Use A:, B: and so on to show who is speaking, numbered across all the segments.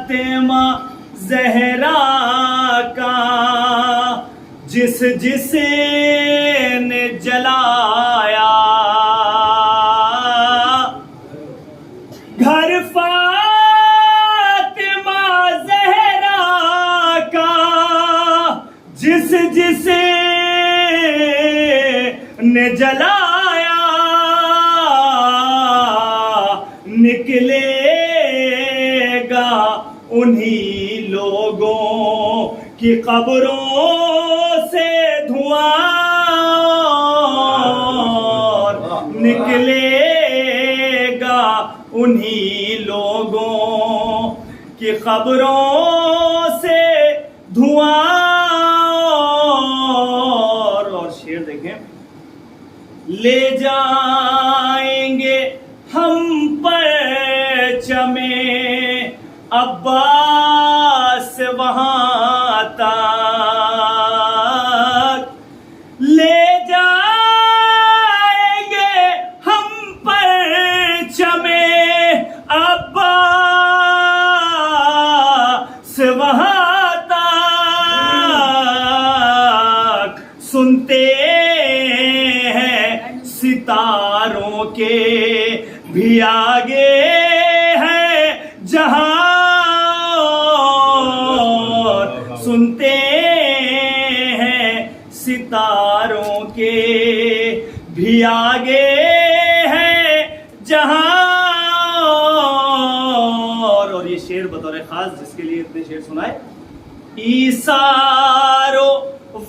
A: فاطمہ زہرا کا جس جس نے جلایا، گھر فاطمہ زہرا کا جس جس نے جلایا، نکلے گا انہی لوگوں کی قبروں سے دھواں، نکلے گا انہی لوگوں کی قبروں سے دھواں۔ اور شعر دیکھیں، لے جائیں گے ہم پرچمِ عباس وہاں تک، لے جائیں گے ہم پرچمِ عباس وہاں تک، سنتے ہیں ستاروں کے بھی آگے ہے جہاں، سنتے ہیں ستاروں کے بھی آگے ہے جہاں۔ اور یہ شعر بطور خاص جس کے لیے اتنے شعر سنائے، ایثار و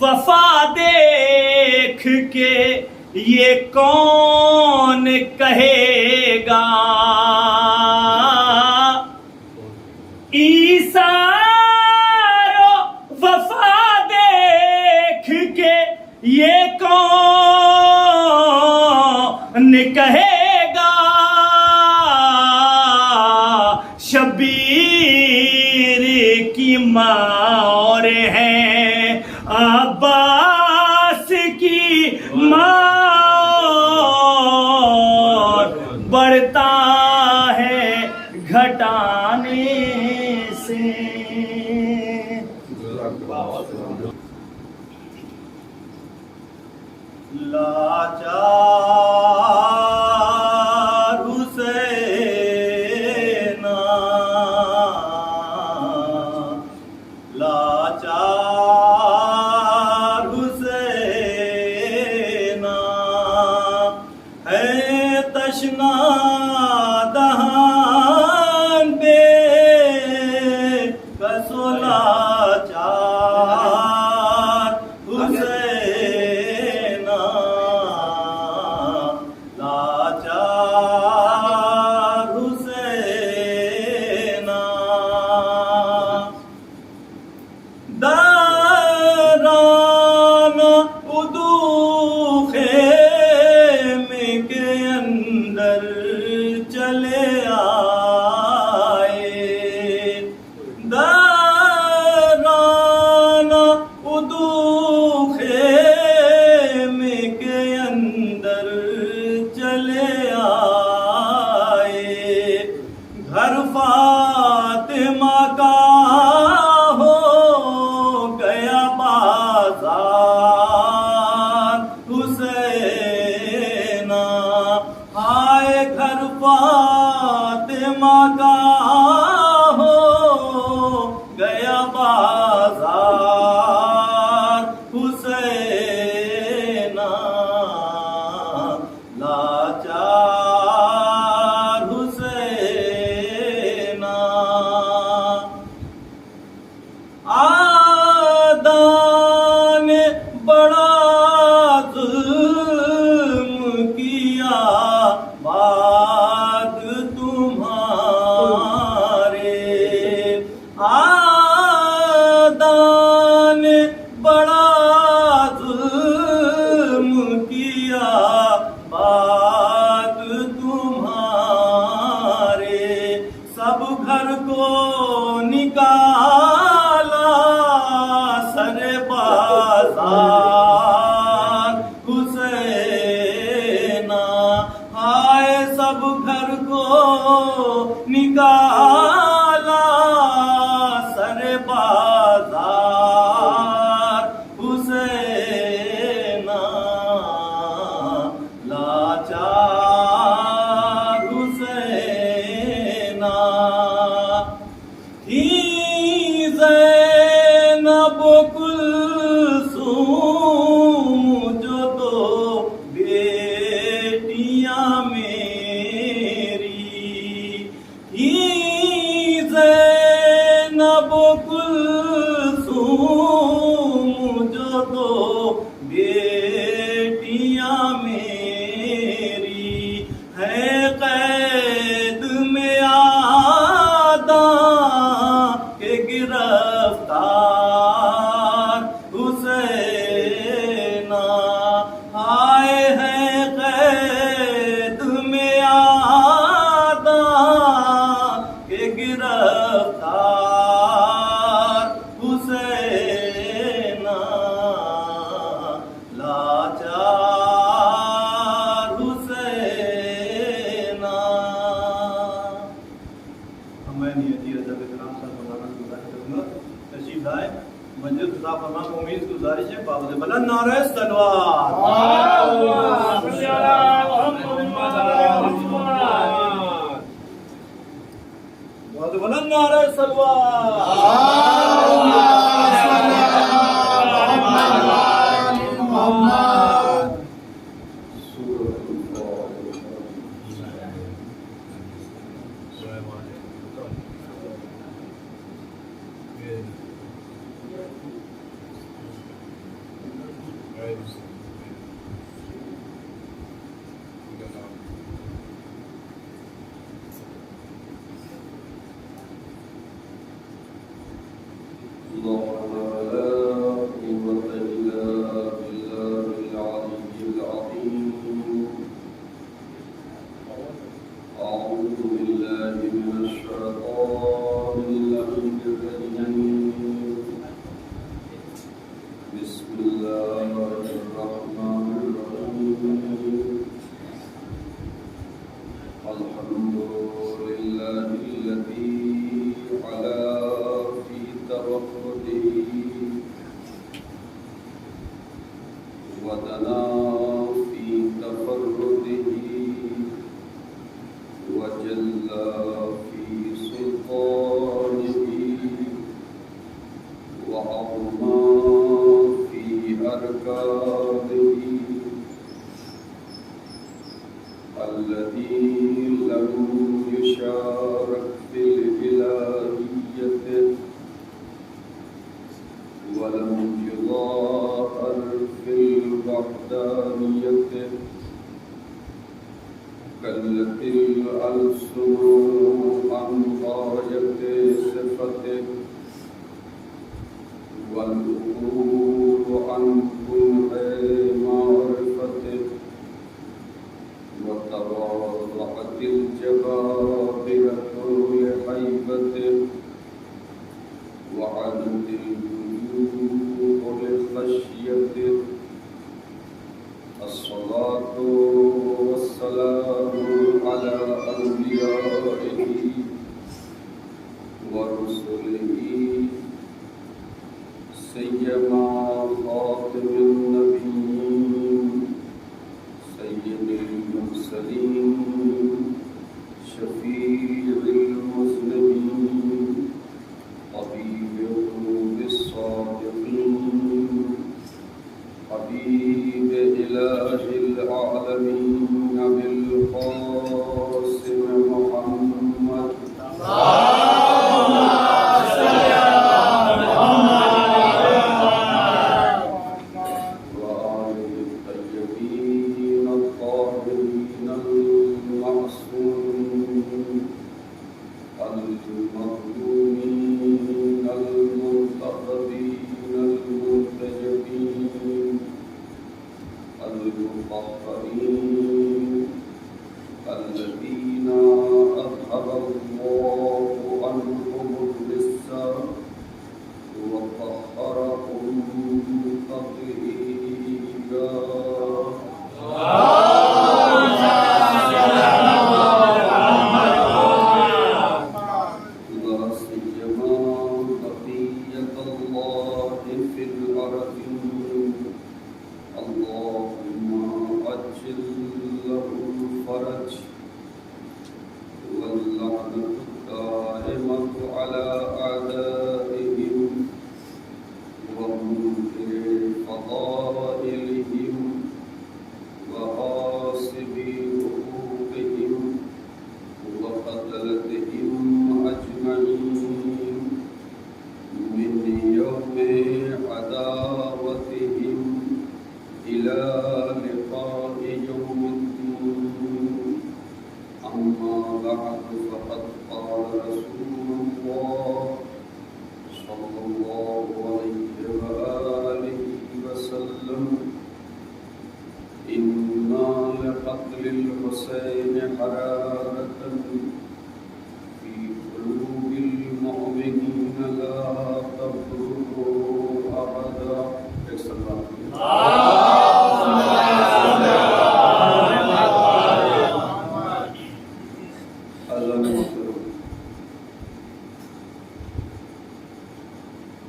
A: وفا دیکھ کے یہ کون کہے گا، ایثار و وفا دیکھ کے یہ کون کہے گا، شبیر کی ماں اور ہے عباس کی ماں، بڑھتا ہے گھٹانے سے۔ لاچار حسینہ، لاچار حسینہ، ہے تشنا دہان بے کس و لاچار حسینہ، لاچار حسینہ، داران ادو خیمے کے اندر چلے آئے، داران ادو خیمے کے اندر چلے آئے، گھر فاطمہ کا ہو گیا بازار حسینہ، آئے گھر فاطمہ کا ہو گیا بازار حسینہ، لاچار حسینہ، آدان بڑا ظلم کیا بعد تمہارے، آدان بڑا ظلم کیا بعد تمہارے، سب گھر کو نکالا سر بازار حسینہ، آئے سب گھر کو نکالا کلثوم جو دو بیٹیاں میری ہے قید میں آداں کے گرفتار حسین آئے ہیں قید میں آداں کے گرفتار حسین لاچار حسین میں نیتی ادب کرام صاحب مولانا کی خدمت تشریف لائے مسجد خطاب فرما کو امید گزارش ہے پابند بلند نعرہ تلوار بلند نعرہ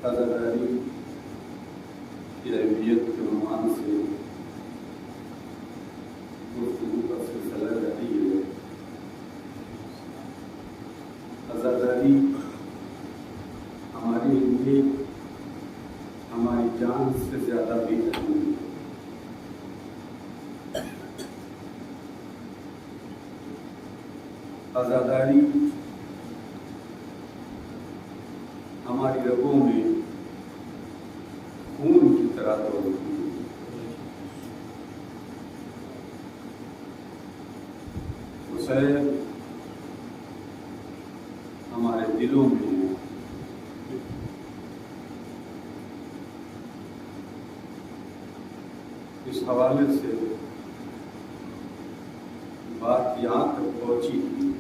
B: عزاداری کی اہمیت کے عنوان سے گفتگو کا سلسلہ جاری ہے۔ عزاداری ہمارے لیے ہماری جان سے زیادہ بھی اہم ہے۔ عزاداری ہماری رگوں میں خون کی طرح دوڑتی ہے۔ حسین ہمارے دلوں میں ہے۔ اس حوالے سے بات یہاں تک پہنچی تھی،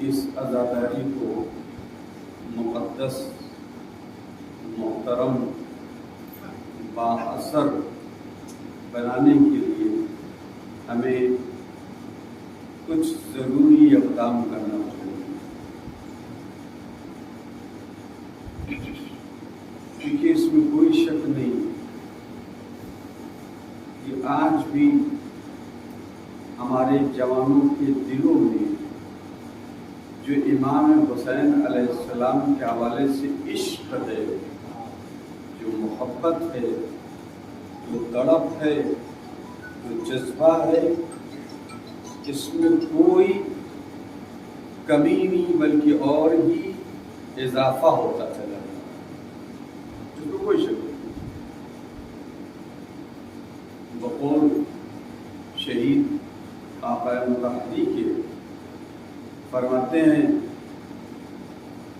B: اس عزاداری کو مقدس، محترم، بااثر بنانے کے لیے ہمیں کچھ ضروری اقدام کرنا چاہیے، کیونکہ اس میں کوئی شک نہیں کہ آج بھی ہمارے جوانوں کے دلوں میں جو امام حسین علیہ السلام کے حوالے سے عشق ہے، جو محبت ہے، جو تڑپ ہے، جو جذبہ ہے، اس میں کوئی کمی نہیں بلکہ اور ہی اضافہ ہوتا چلا گیا، اس میں کوئی شک نہیں۔ بقول شہید آقا مطہری کے فرماتے ہیں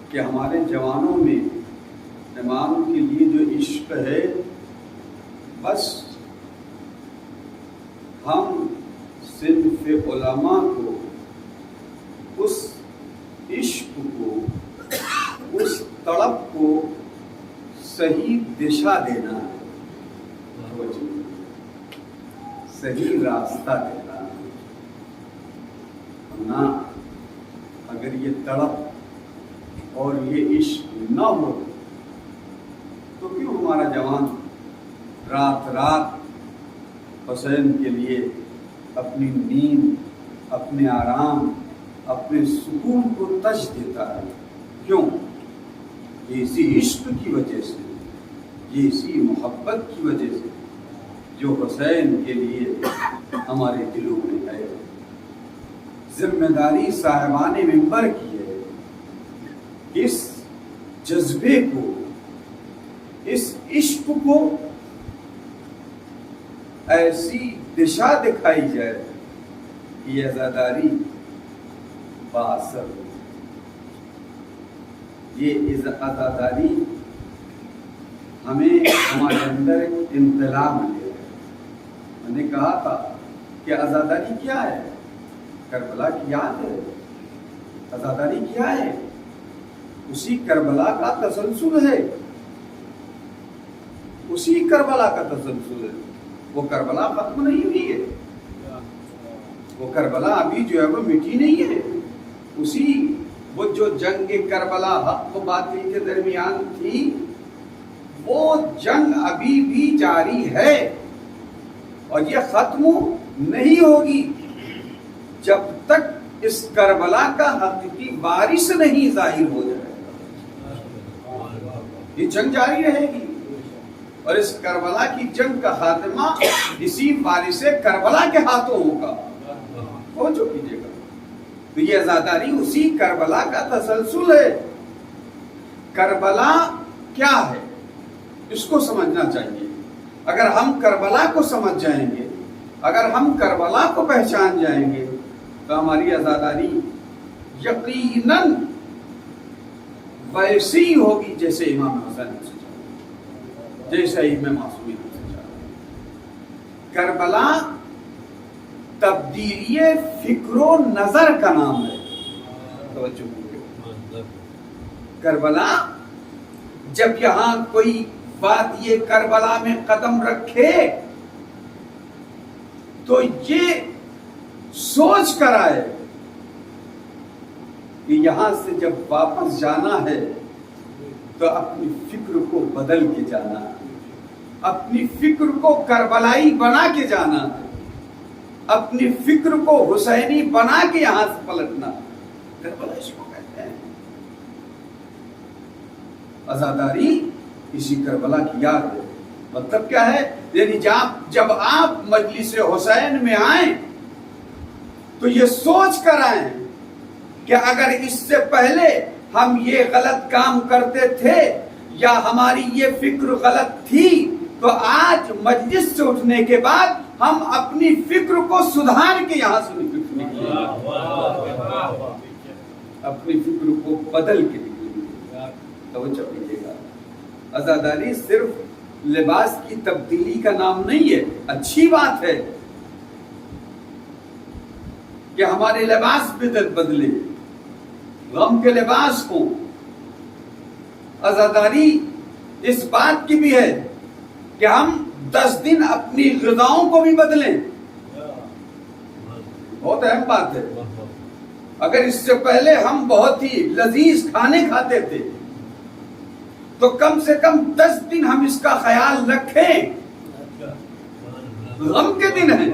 B: کہ ہمارے جوانوں میں امام کے لیے جو عشق ہے، بس ہم صنف علماء کو اس عشق کو، اس تڑپ کو صحیح دشا دینا ہے، صحیح راستہ دینا ہے۔ نہ اگر یہ تڑپ اور یہ عشق نہ ہو تو کیوں ہمارا جوان رات رات حسین کے لیے اپنی نیند، اپنے آرام، اپنے سکون کو تج دیتا ہے؟ کیوں؟ یہ اسی عشق کی وجہ سے، یہ اسی محبت کی وجہ سے جو حسین کے لیے ہمارے دلوں میں ہے۔ ذمہ داری صاحبان منبر کی ہے، اس جذبے کو، اس عشق کو ایسی دشا دکھائی جائے کہ یہ عزاداری بااثر ہو۔ یہ عزاداری ہمیں ہمارے اندر انطلاع ملے۔ میں نے کہا تھا کہ عزاداری کیا ہے؟ کربلا کی یاد ہے۔ عزاداری کیا ہے؟ اسی کربلا کا تسلسل ہے، اسی کربلا کا تسلسل ہے۔ وہ کربلا ختم نہیں ہوئی ہے، وہ کربلا ابھی جو ہے وہ مٹی نہیں ہے۔ اسی وہ جو جنگ کربلا حق و باطل کے درمیان تھی، وہ جنگ ابھی بھی جاری ہے اور یہ ختم نہیں ہوگی جب تک اس کربلا کا حقیقی وارث نہیں ظاہر ہو جائے گا۔ یہ جنگ جاری رہے گی اور اس کربلا کی جنگ کا خاتمہ اسی وارث کربلا کے ہاتھوں ہوگا۔ سوچو کیجیے گا، تو یہ عزاداری اسی کربلا کا تسلسل ہے۔ کربلا کیا ہے اس کو سمجھنا چاہیے۔ اگر ہم کربلا کو سمجھ جائیں گے، اگر ہم کربلا کو پہچان جائیں گے تو ہماری عزاداری یقیناً ویسی ہی ہوگی جیسے امام حسین سے چاہا، جیسے امام معصومین سے چاہا۔ کربلا تبدیلی فکر و نظر کا نام ہے۔ توجہ کیجیے، کربلا جب یہاں کوئی بات یہ کربلا میں قدم رکھے تو یہ سوچ کر آئے کہ یہاں سے جب واپس جانا ہے تو اپنی فکر کو بدل کے جانا، اپنی فکر کو کربلائی بنا کے جانا، اپنی فکر کو حسینی بنا کے یہاں سے پلٹنا، کربلا اس کو کہتے ہیں۔ عزاداری اسی کربلا کی یاد ہے۔ مطلب کیا ہے؟ یعنی جب آپ مجلس حسین میں آئیں تو یہ سوچ کر آئیں کہ اگر اس سے پہلے ہم یہ غلط کام کرتے تھے یا ہماری یہ فکر غلط تھی تو آج مجلس سے اٹھنے کے بعد ہم اپنی فکر کو سدھار کے یہاں سے نکلیں، اپنی فکر کو بدل کے نکلیں۔ توجہ کیجیے گا، عزاداری صرف لباس کی تبدیلی کا نام نہیں ہے۔ اچھی بات ہے کہ ہمارے لباس بدلے، غم کے لباس کو۔ عزاداری اس بات کی بھی ہے کہ ہم 10 دن اپنی غذاؤں کو بھی بدلیں۔ بہت اہم بات ہے۔ اگر اس سے پہلے ہم بہت ہی لذیذ کھانے کھاتے تھے تو کم سے کم 10 دن ہم اس کا خیال رکھیں۔ غم کے دن ہیں،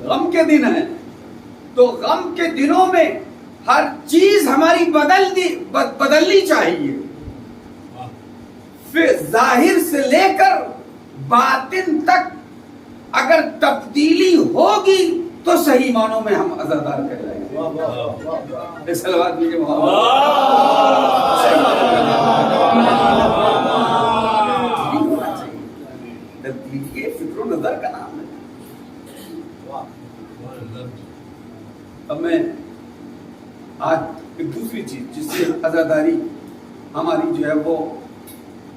B: غم کے دن ہیں، تو غم کے دنوں میں ہر چیز ہماری بدلنی چاہیے۔ پھر ظاہر سے لے کر باطن تک اگر تبدیلی ہوگی تو صحیح معنوں میں ہم عزادار کہلائیں گے۔ صلوات دیجیے محمد۔ تبدیلی فکر و نظر کا نام ہے۔ اب میں آج ایک دوسری چیز جس سے عزاداری ہماری جو ہے وہ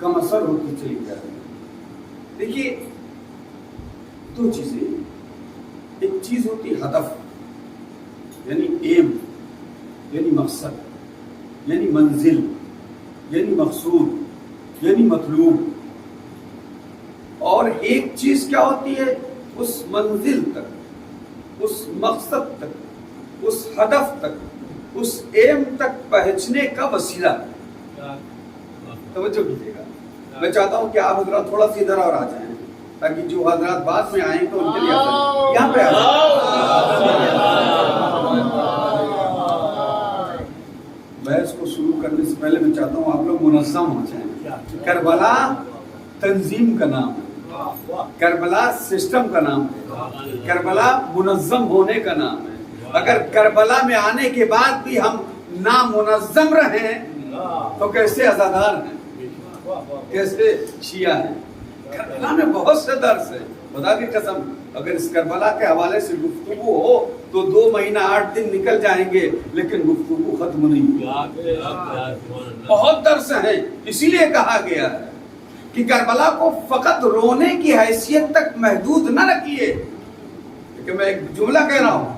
B: کم اثر ہوتی چلی جا رہی ہے۔ دیکھیے 2 چیزیں، ایک چیز ہوتی ہدف، یعنی ایم، یعنی مقصد، یعنی منزل، یعنی مقصود، یعنی مطلوب، اور ایک چیز کیا ہوتی ہے اس منزل تک، اس مقصد تک، اس ہدف تک، اس ایم تک پہنچنے کا وسیلہ۔ توجہ کیجیے گا، میں چاہتا ہوں کہ آپ حضرات تھوڑا سی ادھر اور آ جائیں تاکہ جو حضرات بعد میں آئیں تو ان کے لیے یہاں پہ بحث کو شروع کرنے سے پہلے میں چاہتا ہوں آپ لوگ منظم ہو جائیں۔ کربلا تنظیم کا نام ہے، کربلا سسٹم کا نام ہے، کربلا منظم ہونے کا نام ہے۔ اگر کربلا میں آنے کے بعد بھی ہم نامنظم رہیں تو کیسے عزادار ہیں، کیسے شیعہ ہیں؟ کربلا میں بہت سے درس ہیں، خدا کی قسم اگر اس کربلا کے حوالے سے گفتگو ہو تو 2 مہینہ 8 دن نکل جائیں گے لیکن گفتگو ختم نہیں ہوگی۔ بہت درس ہیں، اسی لیے کہا گیا ہے کہ کربلا کو فقط رونے کی حیثیت تک محدود نہ رکھیے۔ کہ میں ایک جملہ کہہ رہا ہوں،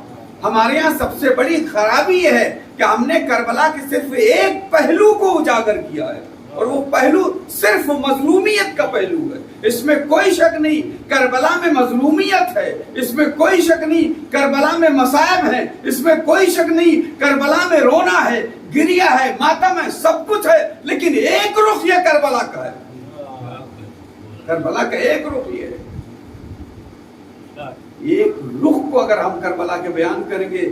B: ہمارے ہاں سب سے بڑی خرابی یہ ہے کہ ہم نے کربلا کے صرف ایک پہلو کو اجاگر کیا ہے، اور وہ پہلو صرف مظلومیت کا پہلو ہے۔ اس میں کوئی شک نہیں کربلا میں مظلومیت ہے، اس میں کوئی شک نہیں کربلا میں مصائب ہیں، اس میں کوئی شک نہیں کربلا میں رونا ہے، گریہ ہے، ماتم ہے، سب کچھ ہے، لیکن ایک رخ یہ کربلا کا ہے۔ کربلا کا ایک رخ یہ ہے۔ ایک رخ کو اگر ہم کربلا کے بیان کریں گے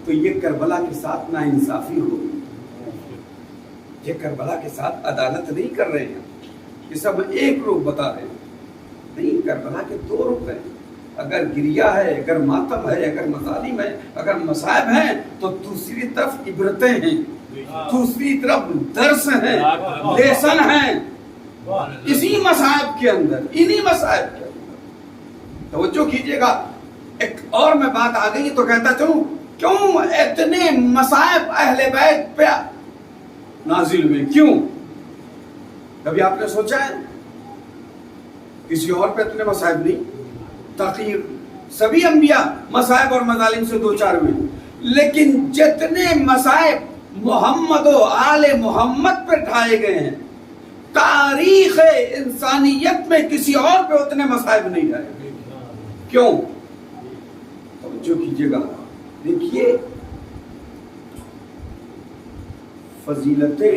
B: تو یہ کربلا کے ساتھ ناانصافی ہوگی، یہ کربلا کے ساتھ عدالت نہیں کر رہے ہیں، یہ سب ایک رخ بتا رہے ہیں۔ نہیں، کربلا کے 2 رخ ہیں۔ اگر گریہ ہے، اگر ماتم ہے، اگر مظالم ہے، اگر مصائب ہیں تو دوسری طرف عبرتیں ہیں، دوسری طرف درس ہیں، لیسن ہیں اسی مصائب کے اندر، انہی مصائب کے اندر۔ توجہ کیجئے گا، ایک اور میں بات آ گئی تو کہتا چلوں کیوں اتنے مصائب اہل بیت پہ نازل ہوئے، کیوں؟ کبھی آپ نے سوچا ہے؟ کسی اور پہ اتنے مصائب نہیں، تاخیر سبھی انبیاء مصائب اور مظالم سے 2-4 ہوئے، لیکن جتنے مصائب محمد و آل محمد پر ڈھائے گئے ہیں تاریخ انسانیت میں کسی اور پہ اتنے مصائب نہیں ڈھائے گئے۔ کیوں؟ توجہ کیجئے گا، دیکھیے فضیلتیں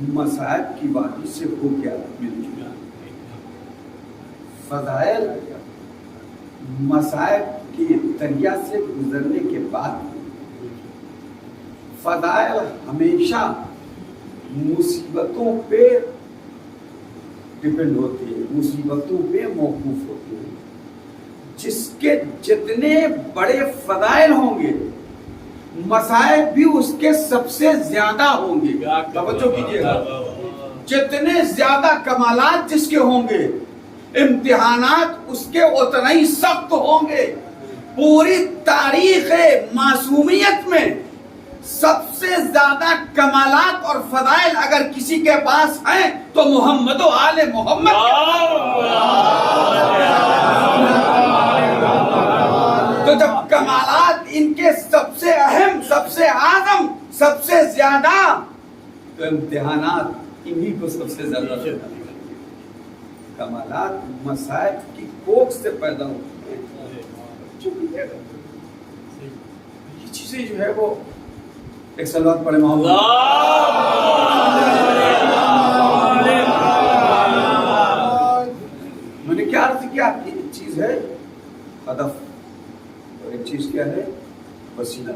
B: مصائب کی وادی سے ہو گیا مل چکا. فضائل مصائب کے دریا سے گزرنے کے بعد فضائل ہمیشہ مصیبتوں پہ ڈپینڈ ہوتی ہے، مصیبتوں پہ موقوف ہوتی ہے. جس کے جتنے بڑے فضائل ہوں گے مصائب بھی اس کے سب سے زیادہ ہوں گے. توجہ کیجیے گا، جتنے زیادہ کمالات جس کے ہوں گے امتحانات اس کے اتنا ہی سخت ہوں گے. پوری تاریخ معصومیت میں سب سے زیادہ کمالات اور فضائل اگر کسی کے پاس ہیں تو محمد و آل محمد. تو جب کمالات ان کے سب سے اہم، سب سے اعظم، سب سے زیادہ، تو امتحانات انہی کو سب سے زیادہ کمالات مصائب کی کوکھ سے پیدا ہوتی ہیں. یہ چیزیں جو ہے وہ ایک سلوات پڑھے محمد. میں نے کیا عرض کیا؟ ایک چیز ہے ہدف اور ایک چیز کیا ہے وسیلہ.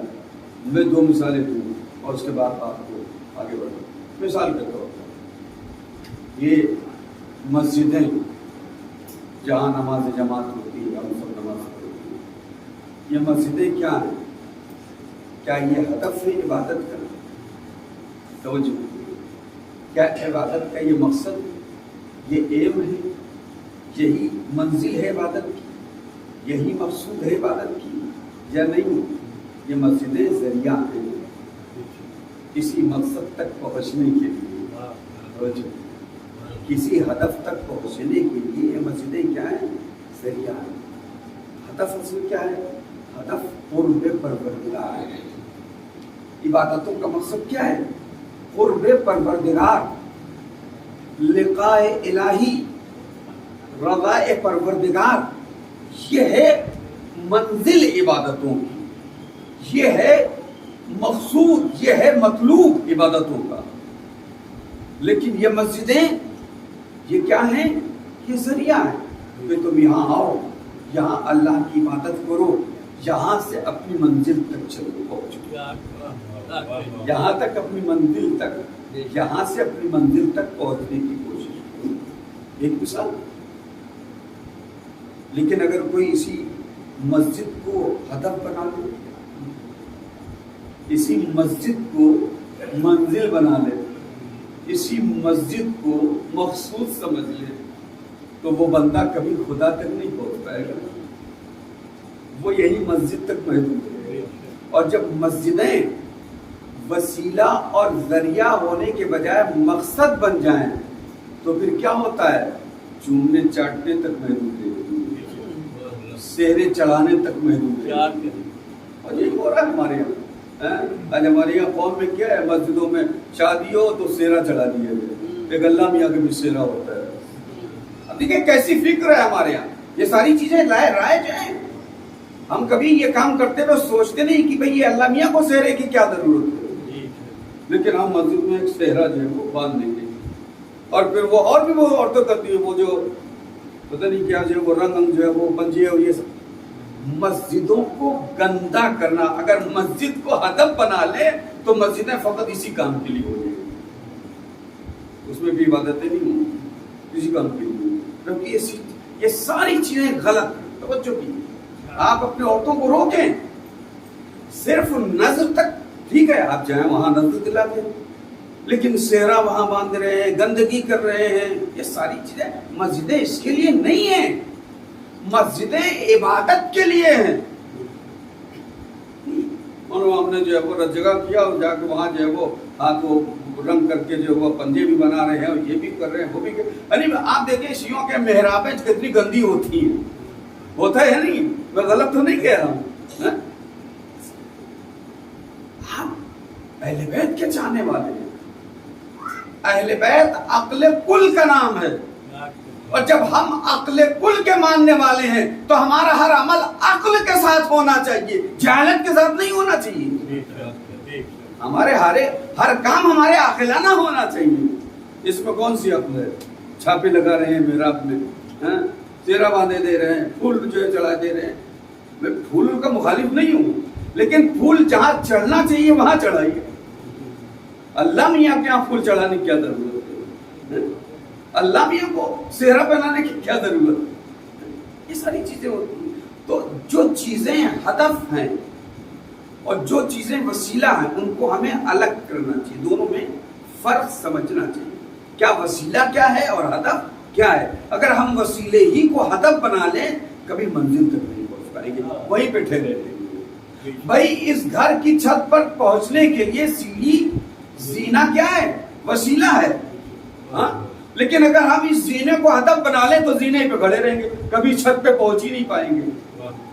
B: میں دو مثالیں دوں اور اس کے بعد آپ کو آگے بڑھوں. مثال کے طور پر یہ مسجدیں جہاں نماز جماعت ہوتی ہے، ہم سب نماز پڑھتے ہیں، یہ مسجدیں کیا ہیں؟ کیا یہ ہدف ہے عبادت کا؟ توجہ، کیا عبادت کا یہ مقصد، یہ ایم ہے، یہی منزل ہے عبادت کی، یہی مقصود ہے عبادت کی یا نہیں؟ یہ مسجدیں ذریعہ ہیں کسی مقصد تک پہنچنے کے لیے، کسی ہدف تک پہنچنے کے لیے یہ مسجدیں کیا ہیں؟ ذریعہ ہیں. ہدف اصل کیا ہے؟ ہدف قرب پروردگار ہے. عبادتوں کا مقصد کیا ہے؟ قرب پروردگار، لقاء الہی، رضا پروردگار. یہ ہے منزل عبادتوں کی، یہ ہے مقصود، یہ ہے مطلوب عبادتوں کا. لیکن یہ مسجدیں یہ کیا ہیں؟ یہ ذریعہ ہیں کہ تم یہاں آؤ، یہاں اللہ کی عبادت کرو، یہاں سے اپنی منزل تک چلو، پہنچو، یہاں تک اپنی منزل تک، یہاں سے اپنی منزل تک پہنچنے کی کوشش کرو. ایک مثال. لیکن اگر کوئی اسی مسجد کو ہدف بنا لے، اسی مسجد کو منزل بنا لے، اسی مسجد کو مقصود سمجھ لے، تو وہ بندہ کبھی خدا تک نہیں پہنچ پائے گا. وہ یہی مسجد تک محدود ہے. اور جب مسجدیں وسیلہ اور ذریعہ ہونے کے بجائے مقصد بن جائیں تو پھر کیا ہوتا ہے؟ چومنے چاٹنے تک محدود ہے، سہرے چڑھانے تک محدود ہے. اور یہی ہو رہا ہے ہمارے یہاں. آج ہمارے یہاں قوم میں کیا ہے؟ مسجدوں میں شادی ہو تو سہرا چڑھا دیا گیا. ایک اللہ میاں کا بھی سہرا ہوتا ہے. اب دیکھیں کیسی فکر ہے ہمارے یہاں. یہ ساری چیزیں رائج ہیں. ہم کبھی یہ کام کرتے ہوئے سوچتے نہیں کہ بھئی یہ اللہ میاں کو سہرے کی کیا ضرورت ہے. لیکن ہم مسجد میں ایک سہرا جو ہے وہ باندھ دیں گے، اور پھر وہ اور بھی وہ عورتیں کرتی ہیں، وہ جو پتہ نہیں کیا جو ہے وہ رنگ جو ہے وہ پنجے اور یہ سب. مسجدوں کو گندا کرنا، اگر مسجد کو ہدف بنا لے تو مسجدیں فقط اسی کام کے لیے ہو جائیں، اس میں بھی عبادتیں نہیں ہوں، اسی کام کے لیے. کیونکہ یہ ساری چیزیں غلط ہیں. توجہ کی، آپ اپنے عورتوں کو روکیں. صرف نظر تک ٹھیک ہے، آپ جائیں وہاں نظر دلاتے ہیں، لیکن سہرا وہاں باندھ رہے ہیں، گندگی کر رہے ہیں. یہ ساری چیزیں مسجدیں اس کے لیے نہیں ہیں. مسجدیں عبادت کے لیے ہیں. اور ہم نے جو ہے وہ جگہ کیا اور جا کے وہاں جو ہے وہ ہاتھ وہ رنگ کر کے جو وہ پنجے بھی بنا رہے ہیں اور یہ بھی کر رہے ہیں، وہ بھی کر. آپ دیکھیں شیعوں کے محرابیں کتنی گندی ہوتی ہیں. ہوتا ہے نہیں؟ میں غلط تو نہیں کہہ رہا ہوں. ہم اہل بیت کے چاہنے والے ہیں. اہل بیت عقل کل کا نام ہے. اور جب ہم عقل کل کے ماننے والے ہیں تو ہمارا ہر عمل عقل کے ساتھ ہونا چاہیے، جہالت کے ساتھ نہیں ہونا چاہیے۔ ہمارے ہر کام ہمارے عاقلانہ ہونا چاہیے۔ اس میں کون سی عقل ہے؟ چھاپے لگا رہے ہیں محراب میں، تیرا باندھے دے رہے ہیں، پھول جو ہے چڑھا دے رہے ہیں۔ میں پھول کا مخالف نہیں ہوں، لیکن پھول جہاں چڑھنا چاہیے وہاں چڑھائیے۔ اللہ میاں کے یہاں پھول چڑھانے کی کیا ضرورت ہے؟ اللہ میاں کو صحرا پہنانے کی کیا ضرورت ہے؟ یہ ساری چیزیں ہوتی ہیں۔ تو جو چیزیں ہدف ہیں اور جو چیزیں وسیلہ ہیں ان کو ہمیں الگ کرنا چاہیے، دونوں میں فرق سمجھنا چاہیے، کیا وسیلہ کیا ہے اور ہدف کیا ہے۔ اگر ہم وسیلے ہی کو ہدف بنا لیں کبھی منزل تک نہیں پہنچ پائیں گے، وہیں پہ ٹھہرے رہیں گے۔ بھائی اس گھر کی چھت پر پہنچنے کے لیے سیڑھی زینہ کیا ہے؟ وسیلہ ہے، ہاں، لیکن اگر ہم اس زینے کو ہدف بنا لیں تو زینے پہ کھڑے رہیں گے، کبھی چھت پہ پہنچ ہی نہیں پائیں گے،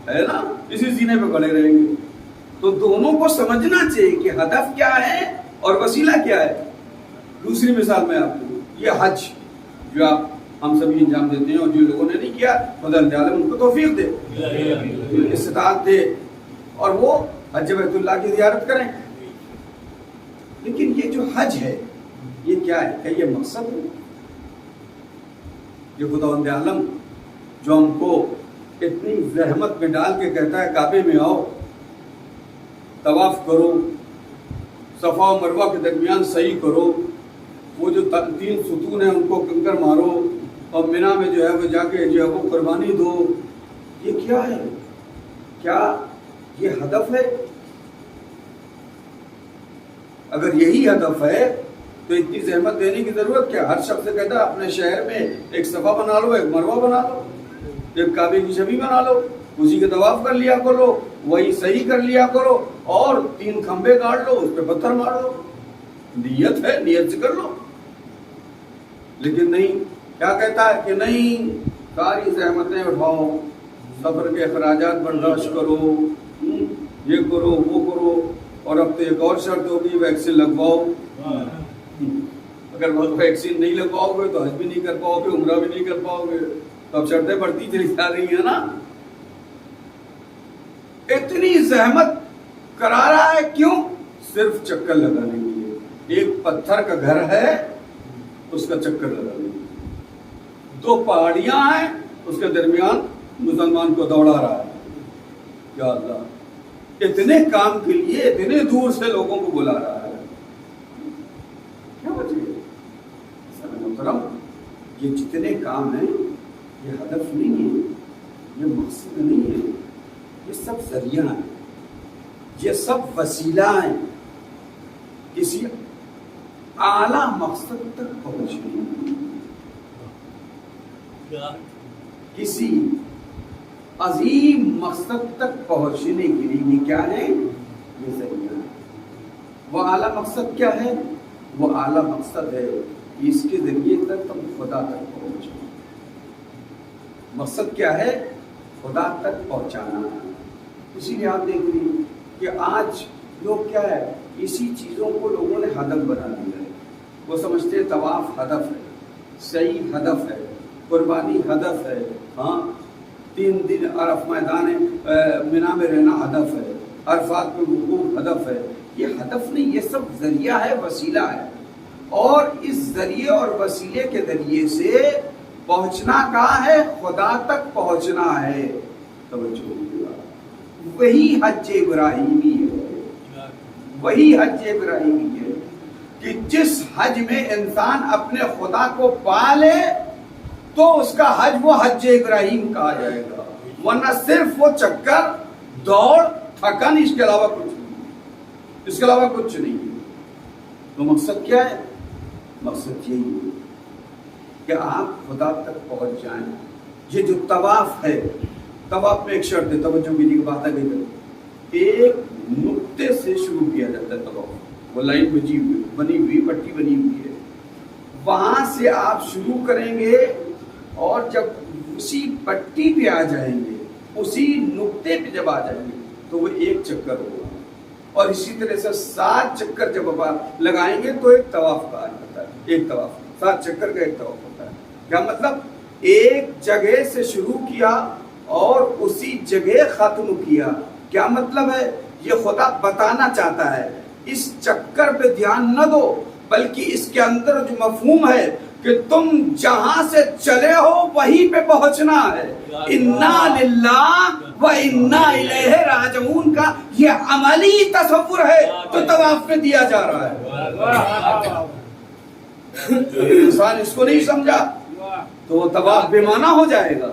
B: ہے نا، اسی زینے پہ کھڑے رہیں گے۔ تو دونوں کو سمجھنا چاہیے کہ ہدف کیا ہے اور وسیلہ کیا ہے۔ دوسری مثال میں آپ کو، یہ حج جو آپ ہم سبھی انجام دیتے ہیں، اور جو لوگوں نے نہیں کیا خدا عالم ان کو توفیق دے، استطاعت دے، اور وہ حج بیت اللہ کی زیارت کریں۔ لیکن یہ جو حج ہے یہ کیا ہے؟ کہ یہ مقصد ہے؟ یہ خداوند عالم جو ہم کو اتنی زحمت میں ڈال کے کہتا ہے کعبے میں آؤ، طواف کرو، صفا و مروہ کے درمیان صحیح کرو، وہ جو 3 ستون ہیں ان کو کنکر مارو، اور مینا میں جو ہے وہ جا کے جو ہے وہ قربانی دو، یہ کیا ہے؟ کیا یہ ہدف ہے؟ اگر یہی ہدف ہے تو اتنی زحمت دینے کی ضرورت کیا؟ ہر شخص سے کہتا ہے اپنے شہر میں ایک صفا بنا لو، ایک مروہ بنا لو، ایک کعبے کی شبیہ بنا لو، اسی کے طواف کر لیا کرو، وہی صحیح کر لیا کرو، اور 3 کھمبے گاڑ لو، اس پہ پتھر مار دو، نیت ہے، نیت سے کر لو۔ لیکن نہیں، کیا کہتا ہے کہ نہیں، ساری زحمتیں اٹھاؤ، سفر کے اخراجات برداشت کرو، یہ کرو وہ کرو، اور اب تو ایک اور شرط ہوگی ویکسین لگواؤ۔ اگر ویکسین نہیں لگواؤ گے تو حج بھی نہیں کر پاؤ گے، عمرہ بھی نہیں کر پاؤ گے، تو اب شرطیں بڑھتی چلی جا رہی ہیں نا۔ اتنی زحمت کرا رہا ہے کیوں؟ صرف چکر لگانے کے لیے۔ ایک پتھر کا گھر ہے اس کا چکر لگانے کے لیے، 2 پہاڑیاں ہیں اس کے درمیان مسلمان کو دوڑا رہا ہے۔ یا اللہ، اتنے کام کے لیے اتنے دور سے لوگوں کو بلا رہا ہے، کیا وجہ ہے؟ محترم، یہ جتنے کام ہیں یہ ہدف نہیں ہے، یہ مقصد نہیں ہے، یہ سب ذریعہ ہیں، یہ سب وسیلہ ہیں کسی اعلیٰ مقصد تک پہنچنے، کسی عظیم مقصد تک پہنچنے کے لیے یہ کیا ہے؟ یہ ذریعہ ہے۔ وہ اعلیٰ مقصد کیا ہے؟ وہ اعلیٰ مقصد ہے کہ اس کے ذریعے تک ہم خدا تک پہنچیں۔ مقصد کیا ہے؟ خدا تک پہنچانا۔ اسی لیے آپ دیکھ لیے کہ آج لوگ کیا ہے، اسی چیزوں کو لوگوں نے ہدف بنا دیا ہے۔ وہ سمجھتے ہیں طواف ہدف ہے، صحیح ہدف ہے، قربانی ہدف ہے، ہاں 3 دن عرف میدان مینا میں رہنا ہدف ہے، عرفات میں وقوف ہدف ہے۔ یہ ہدف نہیں، یہ سب ذریعہ ہے، وسیلہ ہے، اور اس ذریعے اور وسیلے کے ذریعے سے پہنچنا کہاں ہے؟ خدا تک پہنچنا ہے۔ توجہ، وہی حج ابراہیمی ہے، وہی حج ابراہیمی ہے کہ جس حج میں انسان اپنے خدا کو پا لے تو اس کا حج وہ حج ابراہیم کہا جائے گا، ورنہ صرف وہ چکر دوڑ تھکن، اس کے علاوہ کچھ نہیں، اس کے علاوہ کچھ نہیں۔ تو مقصد کیا ہے؟ مقصد یہی ہے کہ آپ خدا تک پہنچ جائیں۔ یہ جو طواف ہے، طواف میں ایک شرط ہے، توجہ کیجیے کہ بات آگے کریں، ایک نقطے سے شروع کیا جاتا ہے طواف، وہ لائن بنی ہوئی پٹی بنی ہوئی ہے، وہاں سے آپ شروع کریں گے، اور جب اسی پٹی پہ آ جائیں گے، اسی نقطے پہ جب آ جائیں گے تو وہ ایک چکر ہوگا، اور اسی طرح سے 7 چکر جب آپ لگائیں گے تو ایک طواف کا آ جاتا ہے، ایک طواف 7 چکر کا ایک طواف ہوتا ہے۔ کیا مطلب؟ ایک جگہ سے شروع کیا اور اسی جگہ ختم کیا. کیا مطلب ہے؟ یہ خدا بتانا چاہتا ہے اس چکر پہ دھیان نہ دو، بلکہ اس کے اندر جو مفہوم ہے کہ تم جہاں سے چلے ہو وہیں پہ پہنچنا ہے. انا للہ و انا الیہ راجعون کا یہ عملی تصور ہے جو طواف میں دیا جا رہا ہے. انسان اس کو نہیں سمجھا تو وہ طواف بے معنی ہو جائے گا،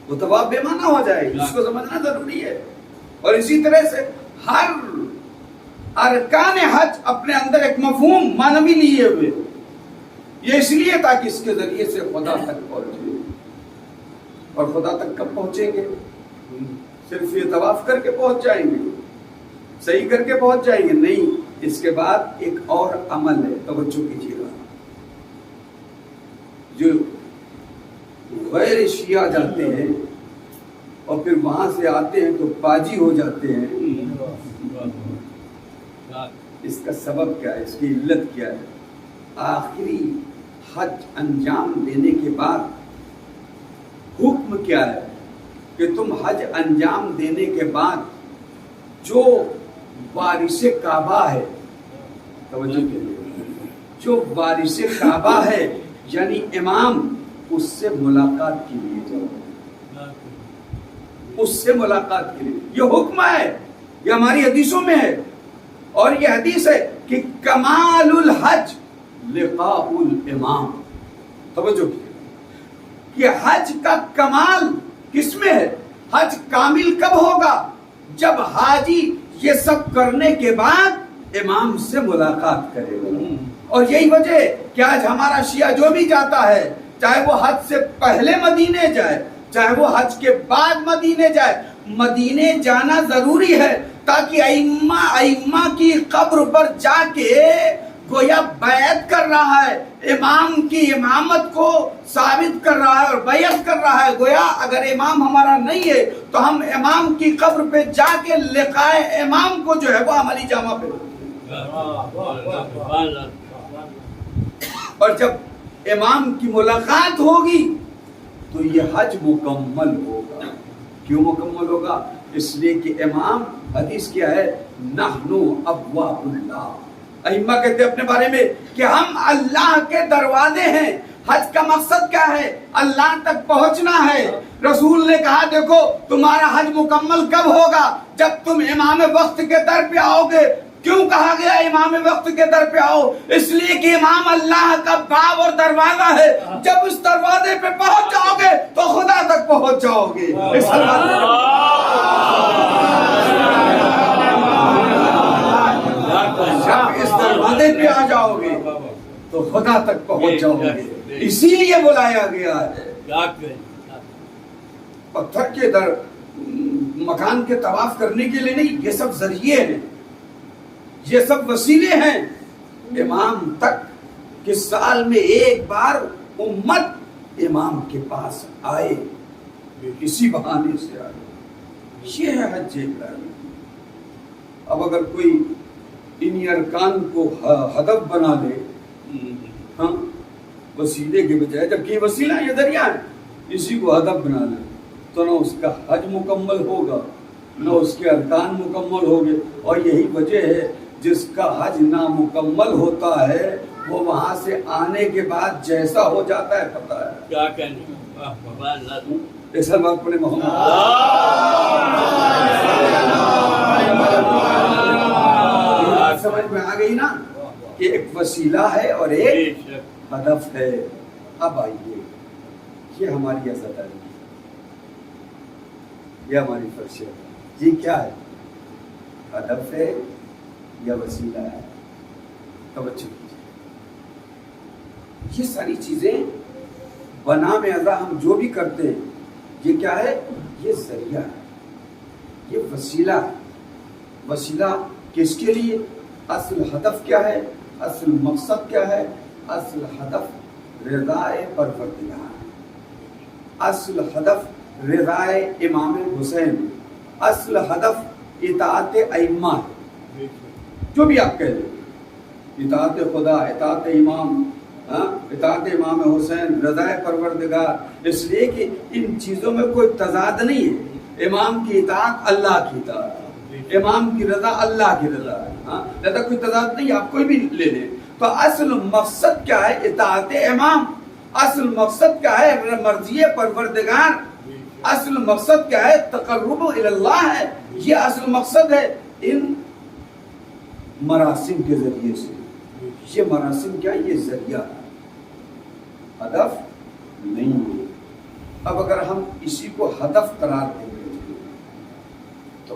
B: وہ طواف بے معنی ہو جائے گا. اس کو سمجھنا ضروری ہے. اور اسی طرح سے ہر ارکان حج اپنے اندر ایک مفہوم معنوی لیے ہوئے. یہ اس لیے تاکہ اس کے ذریعے سے خدا تک پہنچے. اور خدا تک کب پہنچیں گے؟ صرف یہ طواف کر کے پہنچ جائیں گے، صحیح کر کے پہنچ جائیں گے؟ نہیں. اس کے بعد ایک اور عمل ہے، توجہ کیجیے گا. جو غیر شیعہ جاتے ہیں اور پھر وہاں سے آتے ہیں تو باجی ہو جاتے ہیں. اس کا سبب کیا ہے؟ اس کی علت کیا ہے؟ آخری حج انجام دینے کے بعد حکم کیا ہے کہ تم حج انجام دینے کے بعد جو وارث کعبہ ہے، توجہ کیجیے، جو وارث کعبہ ہے یعنی امام، اس سے ملاقات کے لیے جاؤ. اس سے ملاقات کے لیے یہ حکم ہے، یہ ہماری حدیثوں میں ہے. اور یہ حدیث ہے کہ کمال الحج لقاء الامام. توجہ کیجیے کہ حج کا کمال کس میں ہے؟ حج کامل کب ہوگا؟ جب حاجی یہ سب کرنے کے بعد امام سے ملاقات کرے گا. اور یہی وجہ ہے کہ آج ہمارا شیعہ جو بھی جاتا ہے، چاہے وہ حج سے پہلے مدینے جائے چاہے وہ حج کے بعد مدینے جائے، مدینے جانا ضروری ہے تاکہ ائمہ کی قبر پر جا کے گویا بیعت کر رہا ہے، امام کی امامت کو ثابت کر رہا ہے اور بیعت کر رہا ہے. گویا اگر امام ہمارا نہیں ہے تو ہم امام کی قبر پہ جا کے لقائے امام کو جو ہے وہ عملی جامہ پہ. اور جب امام کی ملاقات ہوگی تو یہ حج مکمل ہوگا. کیوں مکمل ہوگا؟ اس لیے کہ امام، حدیث کیا ہے، نحنو ابواب اللہ. ائمہ کہتے ہیں اپنے بارے میں کہ ہم اللہ کے دروازے ہیں. حج کا مقصد کیا ہے؟ اللہ تک پہنچنا ہے. رسول نے کہا دیکھو تمہارا حج مکمل کب ہوگا؟ جب تم امام وقت کے در پہ آؤ گے. کیوں کہا گیا امام وقت کے در پہ آؤ؟ اس لیے کہ امام اللہ کا باب اور دروازہ ہے. جب اس دروازے پہ پہنچ جاؤ گے تو خدا تک پہنچ جاؤ گے. جب اس دروازے پہ آ جاؤ گے تو خدا تک پہنچ جاؤ گے. اسی لیے بلایا گیا ہے. پتھر کے در مکان کے طواف کرنے کے لیے نہیں، یہ سب ذریعے ہیں، یہ سب وسیلے ہیں امام تک کہ سال میں ایک بار امت امام کے پاس آئے، کسی بہانے سے آئے. یہ ہے حج ابراہیم. اب اگر کوئی انہی ارکان کو ہدف بنا لے، ہاں وسیلے کے بجائے، جبکہ یہ وسیلہ یہ ذریعہ ہے، اسی کو ہدف بنا لے تو نہ اس کا حج مکمل ہوگا نہ اس کے ارکان مکمل ہوگے. اور یہی وجہ ہے جس کا حج نامکمل ہوتا ہے وہ وہاں سے آنے کے بعد جیسا ہو جاتا ہے پتہ ہے کیا کہنے. ایسا بات پڑے محمد سمجھ میں آ گئی نا کہ ایک وسیلہ ہے اور ایک ہدف ہے. اب آئیے، یہ ہماری عزت ہے، یہ ہماری فرض ہے. یہ کیا ہے؟ ہدف ہے یا وسیلہ ہے؟ توجہ کیجیے. یہ ساری چیزیں بنام اعضاء ہم جو بھی کرتے ہیں یہ کیا ہے؟ یہ ذریعہ ہے، یہ وسیلہ ہے. وسیلہ کس کے لیے؟ اصل ہدف کیا ہے؟ اصل مقصد کیا ہے؟ اصل ہدف رضائے پروردگار، اصل ہدف رضائے امام حسین، اصل ہدف اطاعت ائمہ ہے. جو بھی آپ کہہ لیں، اطاعت خدا، اطاعت امام، اطاعت امام حسین، رضا پروردگار، اس لیے کہ ان چیزوں میں کوئی تضاد نہیں ہے. امام کی اطاعت اللہ کی اطاعت، امام کی رضا اللہ کی رضا ہے. لہذا کوئی تضاد نہیں، آپ کوئی بھی لے لیں. تو اصل مقصد کیا ہے؟ اطاعت امام. اصل مقصد کیا ہے؟ مرضی پروردگار. اصل مقصد کیا ہے؟ تقرب اللہ ہے. یہ اصل مقصد ہے. ان مراسم کے ذریعے سے، یہ مراسم کیا؟ یہ ذریعہ ہے، ہدف نہیں ہے. اب اگر ہم اسی کو ہدف قرار دیں گے تو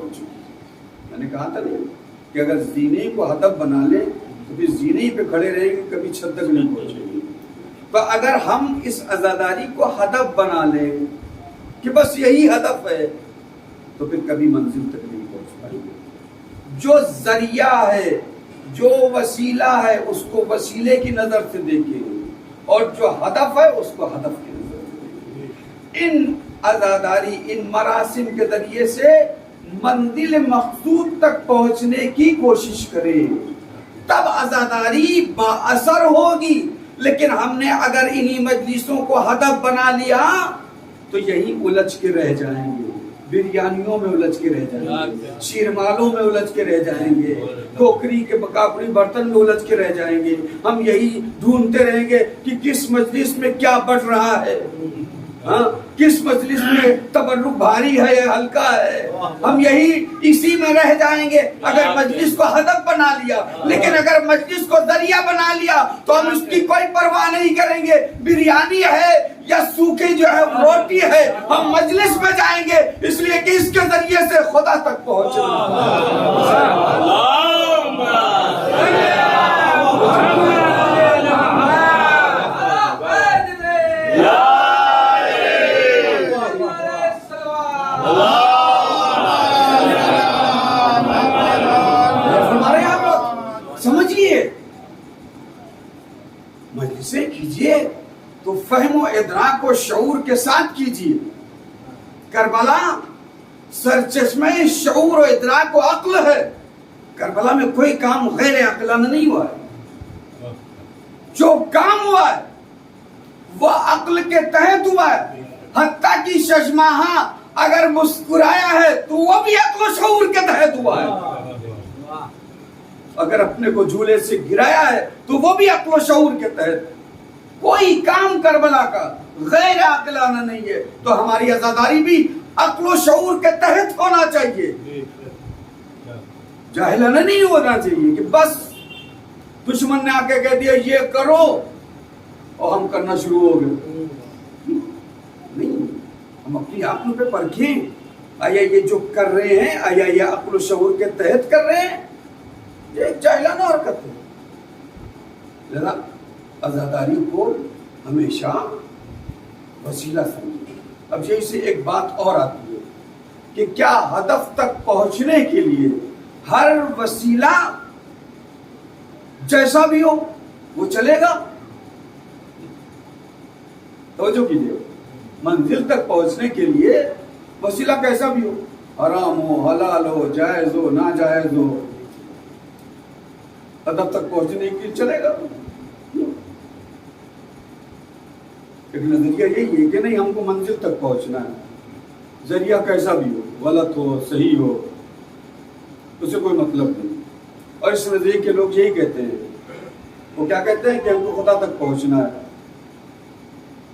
B: میں نے کہا تھا نہیں کہ اگر زینے کو ہدف بنا لیں تو پھر زینے پہ کھڑے رہیں گے، کبھی چھت تک نہیں پہنچیں گے. تو اگر ہم اس عزاداری کو ہدف بنا لیں کہ بس یہی ہدف ہے تو پھر کبھی منزل تک نہیں پہنچ پائیں گے. جو ذریعہ ہے، جو وسیلہ ہے، اس کو وسیلے کی نظر سے دیکھیں، اور جو ہدف ہے اس کو ہدف کی نظر سے دیکھیں. ان عزاداری، ان مراسم کے ذریعے سے منزل مقصود تک پہنچنے کی کوشش کریں، تب عزاداری با اثر ہوگی. لیکن ہم نے اگر انہی مجلسوں کو ہدف بنا لیا تو یہی الجھ کے رہ جائیں گے. بریانیوں میں الجھ کے رہ جائیں گے، شیرمالوں میں الجھ کے رہ جائیں گے، ٹوکری کے کاپڑی برتن میں الجھ کے رہ جائیں گے. ہم یہی ڈھونڈتے رہیں گے کہ کس مجلس میں کیا بڑھ رہا ہے، کس مجلس میں تبرک بھاری ہے یا ہلکا ہے. ہم یہی اسی میں رہ جائیں گے اگر مجلس کو ہدف بنا لیا. لیکن اگر مجلس کو ذریعہ بنا لیا تو ہم اس کی کوئی پرواہ نہیں کریں گے. بریانی ہے یا سوکھی جو ہے روٹی ہے، ہم مجلس میں جائیں گے اس لیے کہ اس کے ذریعے سے خدا تک پہنچے. سمجھیے، مجلسیں کیجئے تو فہم و ادراک و شعور کے ساتھ کیجئے. کربلا سرچشمہ شعور و ادراک و عقل ہے. کربلا میں کوئی کام غیر عقلانہ نہیں ہوا ہے. جو کام ہوا ہے وہ عقل کے تحت ہوا ہے. حتیٰ کہ ششماہا اگر مسکرایا ہے تو وہ بھی عقل و شعور کے تحت ہوا ہے. اگر اپنے کو جھولے سے گرایا ہے تو وہ بھی عقل و شعور کے تحت. کوئی کام کربلا کا غیر عقلانہ نہیں ہے. تو ہماری عزاداری بھی عقل و شعور کے تحت ہونا چاہیے، جاہلانہ نہیں ہونا چاہیے کہ بس دشمن نے آ کے کہہ دیا یہ کرو اور ہم کرنا شروع ہو گئے. نہیں، ہم اپنی عقل پہ پرکھیں، آیا یہ جو کر رہے ہیں آیا یہ عقل و شعور کے تحت کر رہے ہیں؟ یہ ایک جاہلانہ حرکت ہے. لہذا عزاداری کو ہمیشہ وسیلہ سمجھیں. اب یہی سے ایک بات اور آتی ہے کہ کیا ہدف تک پہنچنے کے لیے ہر وسیلہ جیسا بھی ہو وہ چلے گا؟ توجہ کیجیے، منزل تک پہنچنے کے لیے وسیلہ کیسا بھی ہو، حرام ہو، حلال ہو، جائز ہو، ناجائز ہو، ہدف تک پہنچنے کے لیے چلے گا. ایک نظریہ یہی ہے کہ نہیں، ہم کو منزل تک پہنچنا ہے، ذریعہ کیسا بھی ہو، غلط ہو صحیح ہو، اسے کوئی مطلب نہیں. اور اس نظریے کے لوگ یہی کہتے ہیں، وہ کیا کہتے ہیں کہ ہم کو خدا تک پہنچنا ہے.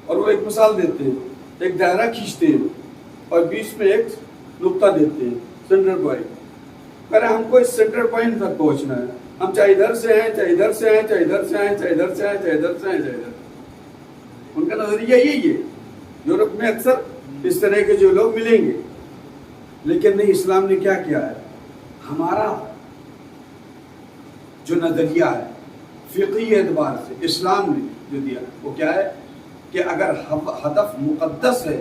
B: اور وہ ایک مثال دیتے ہیں، ایک دائرہ کھینچتے ہیں اور بیچ میں ایک نقطہ دیتے ہیں، سینٹر پوائنٹ. کہہ رہے ہیں ہم کو اس سینٹر پوائنٹ تک پہنچنا ہے. ہم چاہے ادھر سے ہیں، چاہے ادھر سے ہیں، چاہے ادھر سے ہیں، چاہے ادھر سے ہیں، چاہے ادھر سے ہیں، چاہے ادھر. ان کا نظریہ یہی ہے. یورپ میں اکثر اس طرح کے جو لوگ ملیں گے. لیکن نہیں، اسلام نے کیا کیا ہے؟ ہمارا جو نظریہ ہے فقہی اعتبار سے اسلام نے جو دیا وہ کیا ہے کہ اگر ہدف مقدس ہے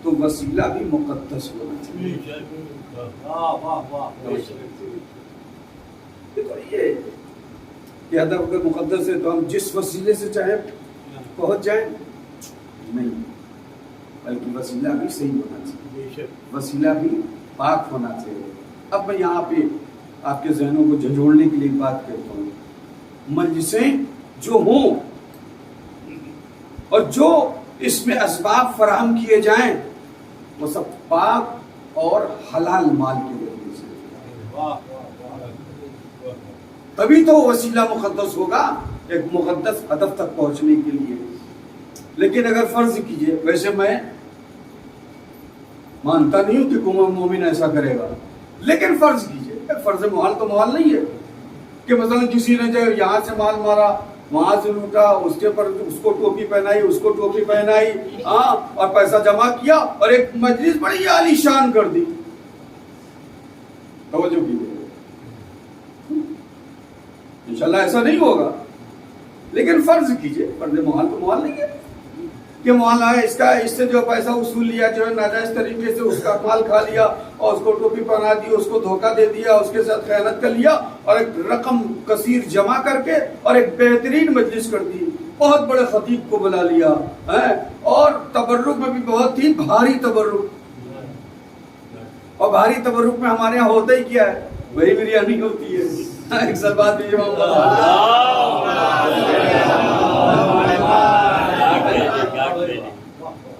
B: تو وسیلہ بھی مقدس ہونا چاہیے. یہ کہ ہدف اگر مقدس ہے تو ہم جس وسیلے سے چاہے پہنچ جائیں، نہیں، بلکہ وسیلہ بھی صحیح ہونا چاہیے، وسیلہ بھی پاک ہونا چاہیے. اب میں یہاں پہ آپ کے ذہنوں کو جھنجھوڑنے کے لیے بات کرتا ہوں. مجلسیں جو ہوں اور جو اس میں اسباب فراہم کیے جائیں وہ سب پاک اور حلال مال کے ذریعے سے، تبھی تو وسیلہ مقدس ہوگا ایک مقدس ہدف تک پہنچنے کے لیے۔ لیکن اگر فرض کیجئے، ویسے میں مانتا نہیں ہوں کہ کوئی مومن ایسا کرے گا، لیکن فرض کیجئے، فرض محال تو محال نہیں ہے کہ مثلا کسی نے جو یہاں سے مال مارا، وہاں سے لوٹا، اس کے پر اس کو ٹوپی پہنائی، اس کو ٹوپی پہنائی، ہاں، اور پیسہ جمع کیا اور ایک مجلس بڑی عالی شان کر دی۔ توجہ کیجئے، انشاءاللہ ایسا نہیں ہوگا، لیکن فرض کیجئے، فرض محال تو محال نہیں ہے کہ محال ہے اس سے جو پیسہ وصول لیا، جو ہے ناجائز طریقے سے اس کا مال کھا لیا اور اس کو ٹوپی پہنا دی، اس کو دھوکہ دے دیا، اس کے ساتھ خیانت کر لیا اور ایک رقم کثیر جمع کر کے اور ایک بہترین مجلس کر دی، بہت بڑے خطیب کو بلا لیا اور تبرک میں بھی بہت ہی بھاری تبرک، اور بھاری تبرک میں ہمارے یہاں ہوتا ہی کیا ہے؟ وہی بریانی ہوتی ہے۔ ایک سال بعد بھی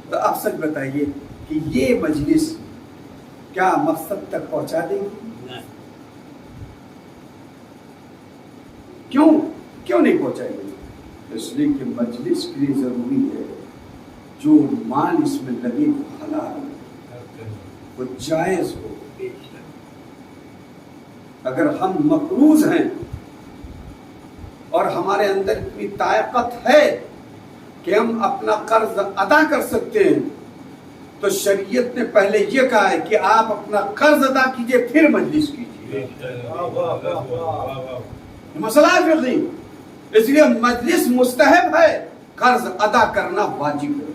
B: تو آپ سچ بتائیے کہ یہ مجلس کیا مقصد تک پہنچا دے گی؟ کیوں نہیں پہنچائے گی؟ اس لیے کہ مجلس کے لیے ضروری ہے جو مال اس میں لگے وہ حلال ہو، وہ جائز ہو۔ اگر ہم مقروض ہیں اور ہمارے اندر اتنی طاقت ہے کہ ہم اپنا قرض ادا کر سکتے ہیں، تو شریعت نے پہلے یہ کہا ہے کہ آپ اپنا قرض ادا کیجئے پھر مجلس کیجئے۔ مسئلہ ہے فقہی، اس لیے مجلس مستحب ہے، قرض ادا کرنا واجب ہے۔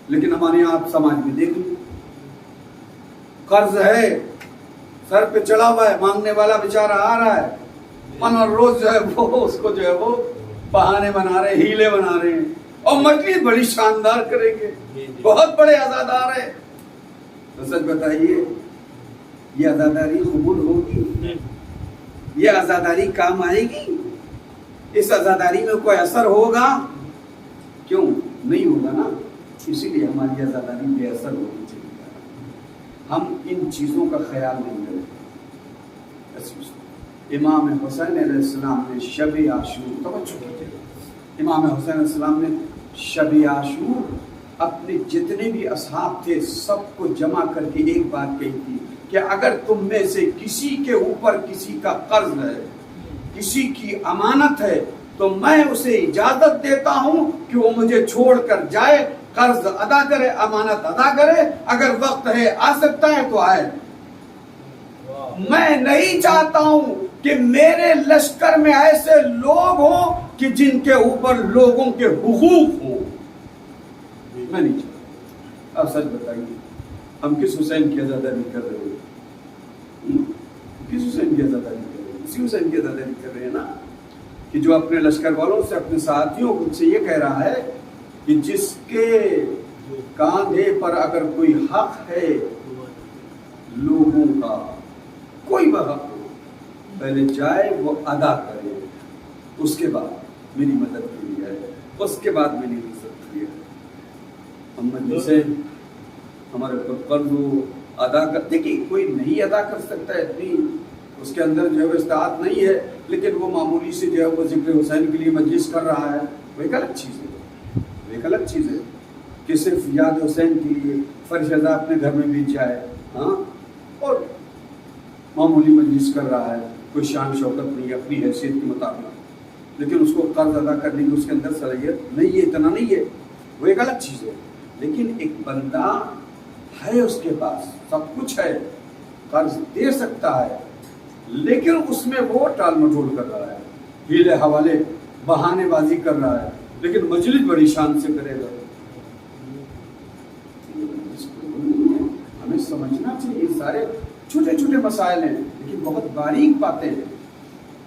B: لیکن ہمارے یہاں آپ سماج میں دیکھ لیں، قرض ہے، سر پہ چڑھا ہوا ہے، مانگنے والا بیچارہ آ رہا ہے، من اور روز جو ہے وہ اس کو جو ہے وہ بہانے بنا رہے ہیں، ہیلے بنا رہے ہیں، اور مجلس بڑی شاندار کریں گے، بہت بڑے عزادار ہیں۔ تو سچ بتائیے، یہ عزاداری قبول ہوگی؟ یہ عزاداری کام آئے گی؟ اس عزاداری میں کوئی اثر ہوگا؟ کیوں نہیں ہوگا نا؟ اسی لیے ہماری عزاداری بے اثر ہونی چاہیے۔ ہم ان چیزوں کا خیال نہیں کریں۔ امام حسین علیہ السلام نے شب عاشور، توجہ کیجیے، امام حسین علیہ السلام نے شب عاشور اپنے جتنے بھی اصحاب تھے سب کو جمع کر کے ایک بات کہی تھی کہ اگر تم میں سے کسی کے اوپر کسی کا قرض ہے، کسی کی امانت ہے، تو میں اسے اجازت دیتا ہوں کہ وہ مجھے چھوڑ کر جائے، قرض ادا کرے، امانت ادا کرے، اگر وقت ہے آ سکتا ہے تو آئے۔ میں نہیں چاہتا ہوں کہ میرے لشکر میں ایسے لوگ ہوں کہ جن کے اوپر لوگوں کے حقوق ہوں، میں نہیں چاہتا۔ اب سچ بتائیے، ہم کس حسین کی عزاداری کر رہے ہیں؟ کس حسین کی عزاداری کر رہے ہیں؟ اسی حسین کی عزاداری کر رہے ہیں نا، کہ جو اپنے لشکر والوں سے، اپنے ساتھیوں سے یہ کہہ رہا ہے کہ جس کے کاندھے پر اگر کوئی حق ہے لوگوں کا، کوئی بھی حق ہو، پہلے جائے وہ ادا کرے، اس کے بعد میری مدد کے لیے آئے، اس کے بعد میری عزت کے لیے آئے۔ ہم جیسے ہمارے قرض ادا کر، دیکھیے کوئی نہیں ادا کر سکتا ہے، اتنی اس کے اندر جو ہے وہ استطاعت نہیں ہے، لیکن وہ معمولی سے جو ہے وہ ذکر حسین کے لیے مجلس کر رہا ہے، وہ ایک الگ چیز ہے، ایک الگ چیز ہے کہ صرف یاد حسین کے لیے فرش ادا اپنے گھر میں بیچ جائے، ہاں، اور معمولی مجلس کر رہا ہے، کوئی شان شوکت نہیں، اپنی حیثیت کے مطابق، لیکن اس کو قرض ادا کرنے کی اس کے اندر صلاحیت نہیں ہے، اتنا نہیں ہے، وہ ایک الگ چیز ہے۔ لیکن ایک بندہ ہے، اس کے پاس سب کچھ ہے، قرض دے سکتا ہے، لیکن اس میں وہ ٹال مٹول کر رہا ہے، ہیلے حوالے بہانے بازی کر رہا ہے، لیکن مجلس بڑی شان سے کرے گا۔ ہمیں سمجھنا چاہیے، سارے چھوٹے چھوٹے مسائل ہیں، لیکن بہت باریک باتیں ہیں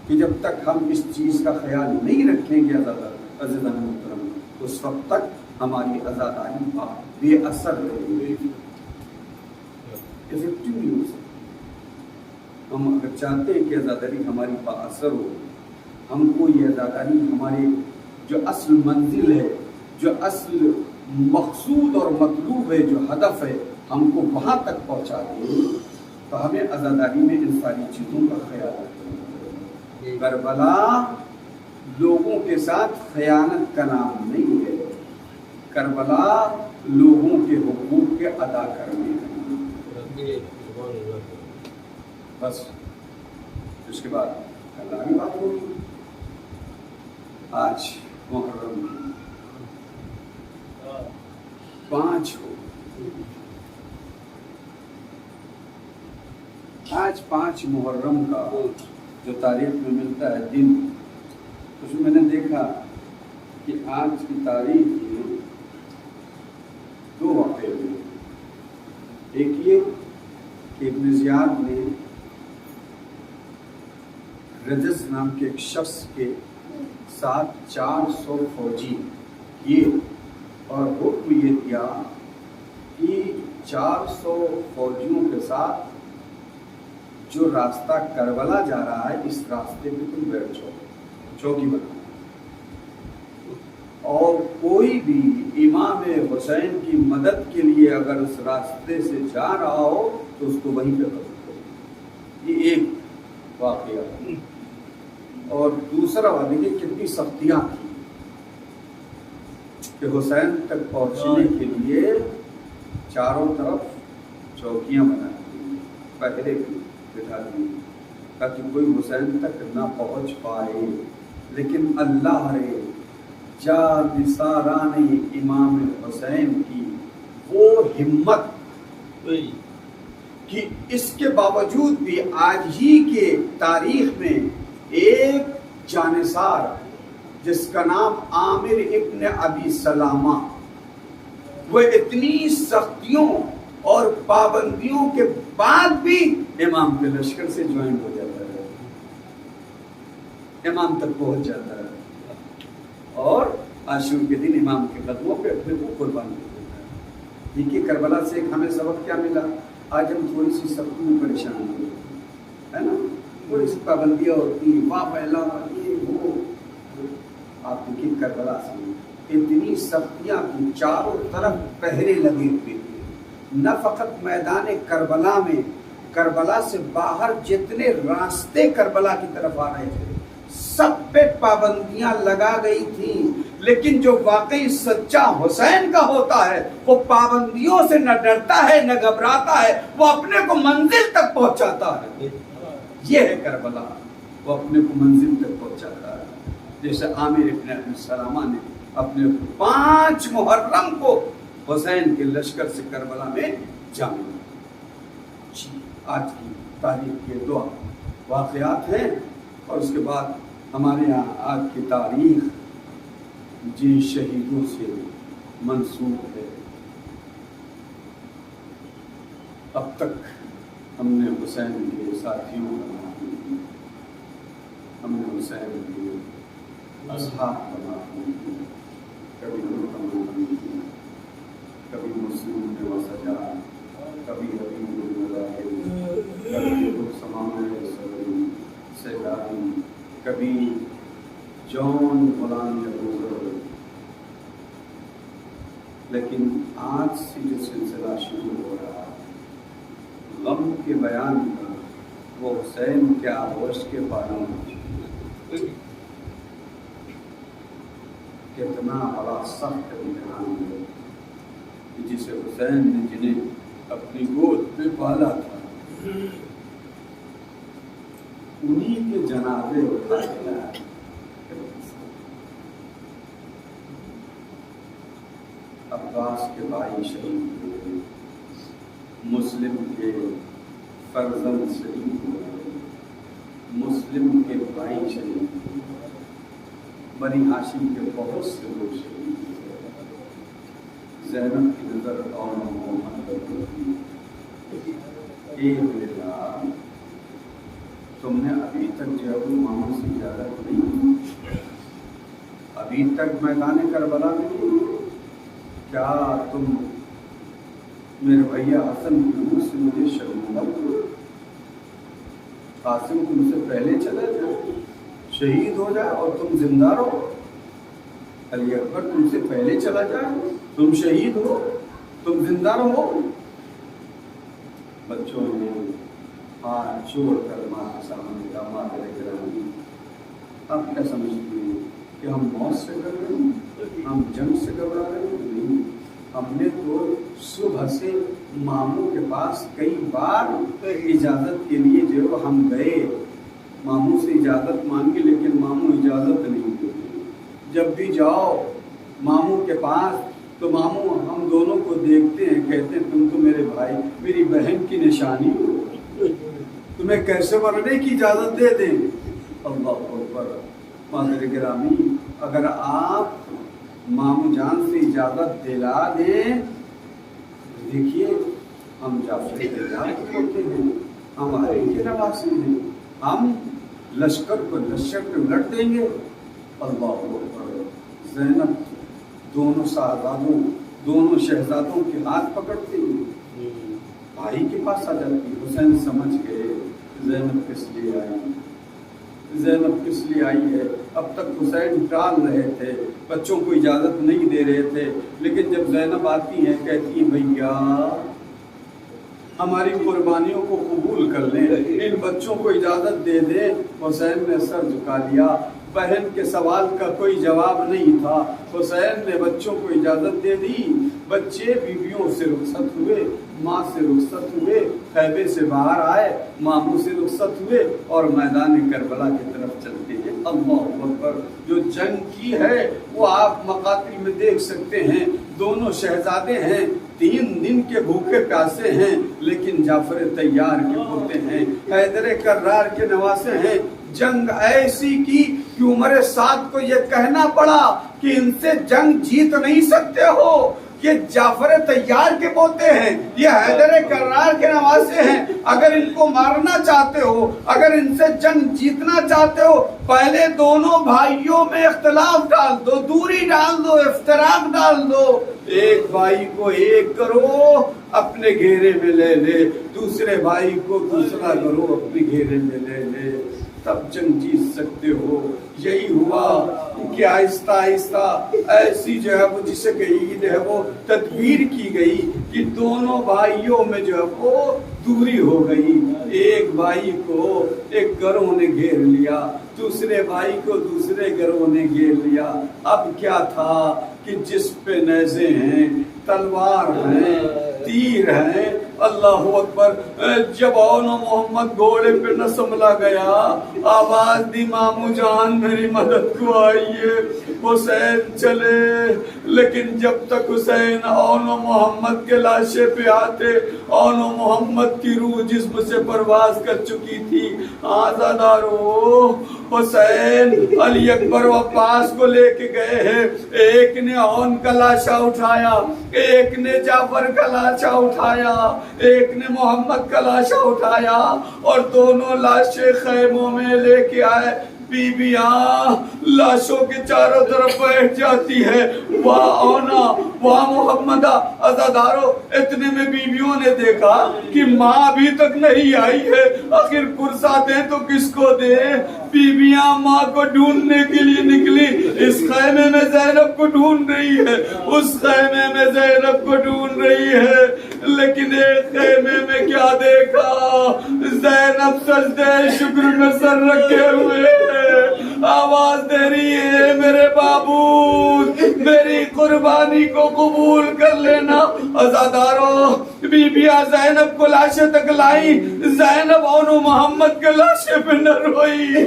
B: کہ جب تک ہم اس چیز کا خیال نہیں رکھیں گے عزیزان محترم، اس وقت تک ہماری عزاداری بے اثر رہے گی، افیکٹو نہیں ہو سکتی۔ ہم اگر چاہتے ہیں کہ عزاداری ہماری با اثر ہو، ہم کو یہ عزاداری ہمارے جو اصل منزل ہے، جو اصل مقصود اور مطلوب ہے، جو ہدف ہے، ہم کو وہاں تک پہنچا دے، تو ہمیں عزاداری میں ان ساری چیزوں کا خیال رکھنا ہے۔ کربلا لوگوں کے ساتھ خیانت کا نام نہیں ہے، کربلا لوگوں کے حقوق کے ادا کرنے کا، بس اس کے بعد اللہ کی بات ہوگی۔ آج محرم 5 ہو، آج 5 محرم کا جو تاریخ میں ملتا ہے دن، اس میں نے دیکھا کہ آج کی تاریخ میں 2 واقعے ہوئے۔ ایک یہ کہ ابن زیاد نے رجز نام کے ایک شخص کے ساتھ 400 فوجی کیے اور حکم یہ دیا کہ 400 فوجیوں کے ساتھ جو راستہ کربلا جا رہا ہے اس راستے پہ تم بیٹھ جاؤ، چوکی بنا، اور کوئی بھی امام حسین کی مدد کے لیے اگر اس راستے سے جا رہا ہو تو اس کو وہیں پہ کرو۔ یہ ایک واقعہ۔ اور دوسرا واقعہ کتنی سختیاں تھیں کہ حسین تک پہنچنے کے لیے چاروں طرف چوکیاں بنا دی، پہرے بٹھا دی تاکہ کوئی حسین تک نہ پہنچ پائے۔ لیکن اللہ رے جانثاران امام حسین کی وہ ہمت کہ اس کے باوجود بھی آج ہی کے تاریخ میں ایک جانثار جس کا نام عامر ابن ابی سلامہ، وہ اتنی سختیوں اور پابندیوں کے بعد بھی امام کے لشکر سے جوائن ہو جاتا ہے، امام تک پہنچ جاتا ہے اور عاشور کے دن امام کے قدموں پہ اپنے کو قربان کر دیتا ہے۔ دیکھیے کربلا سے ایک ہمیں سبق کیا ملا؟ آج ہم تھوڑی سی سختی میں پریشان ہوئے ہے نا، تھوڑی سی پابندیاں ہوتی ہیں، واہ پہلا یہ وہ۔ آپ دیکھیے کربلا سے اتنی سختیاں کی، چاروں طرف پہرے لگے ہوئے تھے، نہ فقط میدان کربلا میں، کربلا سے باہر جتنے راستے کربلا کی طرف آ رہے تھے سب پہ پابندیاں لگا گئی تھیں۔ لیکن جو واقعی سچا حسین کا ہوتا ہے وہ پابندیوں سے نہ ڈرتا ہے نہ گھبراتا ہے، وہ اپنے کو منزل تک پہنچاتا ہے۔ یہ ہے کربلا، وہ اپنے کو منزل تک پہنچاتا ہے۔ جیسے عامر ابن ابی سلامہ نے اپنے 5 محرم کو حسین کے لشکر سے کربلا میں جانا۔ آج کی تاریخ کے 2 واقعات ہیں اور اس کے بعد ہمارے یہاں آج کی تاریخ جن شہیدوں سے منسوب ہے۔ اب تک ہم نے حسین کے ساتھیوں کا نام لیا، ہم نے حسین کے اصحاب کا نام لیا، کبھی ان کا نام لیا، کبھی مسلم نے وسجا، کبھی حبیب المظاہر، کبھی سمان سیدانی، کبھی جون غلام ابوذر۔ لیکن آج سے جو سلسلہ شروع ہو رہا ہے غم کے بیان کا، وہ حسین کے آغوش کے پالوں میں کتنا بڑا سخت امتحان ہے، جسے حسین نے جنہیں اپنی گود پہ پالا تھا انہی کے جنازے اٹھا کے لایا۔ عباس کے بھائی شہید ہوئے، مسلم کے فرزند شہید ہوئے، مسلم کے بھائی شہید ہوئے، بنی ہاشم کے بہت سے لوگ شہید ہوئے، زینب کی نظر اور محمد ایک للہ۔ تم نے ابھی تک جو ہے وہ ماموں سے اجازت نہیں، ابھی تک میدان کربلا میں نہیں، کیا تم میرے بھیا حسن کی منہ سے مجھے شرمندہ کرو؟ قاسم تم سے پہلے چلا جائے، شہید ہو جائے اور تم زندہ رہو۔ علی اکبر تم سے پہلے چلا جائے، تم شہید ہو، تم زندہ رہو۔ بچوں نے ہاتھ جوڑ کر ماں کے سامنے کہا، ماں گرامی، اب کیا سمجھتی ہیں کہ ہم موت سے ڈر رہے ہیں، ہم جنگ سے گھبرا رہے ہیں؟ نہیں، ہم نے تو صبح سے ماموں کے پاس کئی بار اجازت کے لیے جو ہم گئے، ماموں سے اجازت مانگی لیکن ماموں اجازت نہیں دیتے۔ جب بھی جاؤ ماموں کے پاس تو ماموں ہم دونوں کو دیکھتے ہیں، کہتے ہیں تم تو میرے بھائی میری بہن کی نشانی ہو، تمہیں کیسے مرنے کی اجازت دے دیں؟ اللہ اکبر۔ معذر گرامی، اگر آپ ماموں جان سے اجازت دلا دیں، دیکھیے ہم جعفر تیار ہوتے ہیں، ہمارے کے نواسے ہیں، ہم لشکر کو الٹ دیں گے۔ اللہ اکبر۔ زینب دونوں شہزادوں، دونوں شہزادوں کے ہاتھ پکڑتی بھائی کے پاس آ جاتی۔ حسین سمجھ گئے زینب کس لیے آئی، زینب کس لیے آئی ہے۔ اب تک حسین ٹال رہے تھے، بچوں کو اجازت نہیں دے رہے تھے، لیکن جب زینب آتی ہیں کہتی ہیں بھیا ہماری قربانیوں کو قبول کر لیں، ان بچوں کو اجازت دے دیں۔ حسین نے سر جھکا لیا، بہن کے سوال کا کوئی جواب نہیں تھا، حسین نے بچوں کو اجازت دے دی۔ بچے بیویوں سے رخصت ہوئے، ماں سے رخصت ہوئے، خیمے سے باہر آئے، ماموں سے رخصت ہوئے اور میدان کربلا کی طرف چلتے ہیں۔ اللہ اکبر۔ جو جنگ کی ہے وہ آپ مقاتل میں دیکھ سکتے ہیں، دونوں شہزادے ہیں، 3 دن کے بھوکے پیاسے ہیں، لیکن جعفر تیار کے پوتے ہیں، حیدر کرار کے نواسے ہیں۔ جنگ ایسی کی کہ عمر سعد کو یہ کہنا پڑا کہ ان سے جنگ جیت نہیں سکتے ہو، یہ جعفر تیار کے پوتے ہیں، یہ حیدر کرار کے نواسے ہیں، اگر ان کو مارنا چاہتے ہو، اگر ان سے جنگ جیتنا چاہتے ہو، پہلے دونوں بھائیوں میں اختلاف ڈال دو، دوری ڈال دو، افتراق ڈال دو۔ ایک بھائی کو ایک گروہ اپنے گھیرے میں لے لے، دوسرے بھائی کو دوسرا گروہ اپنے گھیرے میں لے لے، تب جنگ جیت سکتے ہو۔ یہی ہوا کہ آہستہ آہستہ ایسی جو ہے وہ جسے کہی ہے وہ تدبیر کی گئی کہ دونوں بھائیوں میں جو ہے وہ دوری ہو گئی۔ ایک بھائی کو ایک گروہ نے گھیر لیا، دوسرے بھائی کو دوسرے گروہ نے گھیر لیا۔ اب کیا تھا کہ جس پہ نیزے ہیں، تلوار ہیں، تیر ہیں، اللہ اکبر۔ جب اون محمد گھوڑے پہ نہ سنبھلا گیا، آواز دی مامو جان میری مدد کو آئیے، حسین چلے۔ لیکن جب تک حسین اون محمد کے لاشے پہ آتے، اون محمد کی روح جسم سے پرواز کر چکی تھی۔ آزادارو، حسین علی اکبر و عباس کو لے کے گئے ہیں، ایک نے اون کا لاشا اٹھایا، ایک نے جعفر کا لاشا اٹھایا، ایک نے محمد کا لاشا اٹھایا، اور دونوں لاشیں خیموں میں لے کے آئے۔ بیویاں لاشوں کے چاروں طرف بیٹھ جاتی ہے، واہ اونا واہ محمدہ۔ عزادارو، اتنے میں بیویوں نے دیکھا کہ ماں ابھی تک نہیں آئی ہے، آخر پرسا دیں تو کس کو دیں؟ بیویاں ماں کو ڈھونڈنے کے لیے نکلی، اس خیمے میں زینب کو ڈھونڈ رہی ہے، اس خیمے میں زینب کو ڈھونڈ رہی ہے، لیکن ایک خیمے میں کیا دیکھا؟ زینب سجدے شکر میں سر رکھے ہوئے آواز دے رہی ہے، میرے معبود میری قربانی کو قبول کر لینا۔ عزادارو، بیبیاں زینب کو لاشے تک لائی، زینب اون محمد کے لاشے پہ نہ روئی،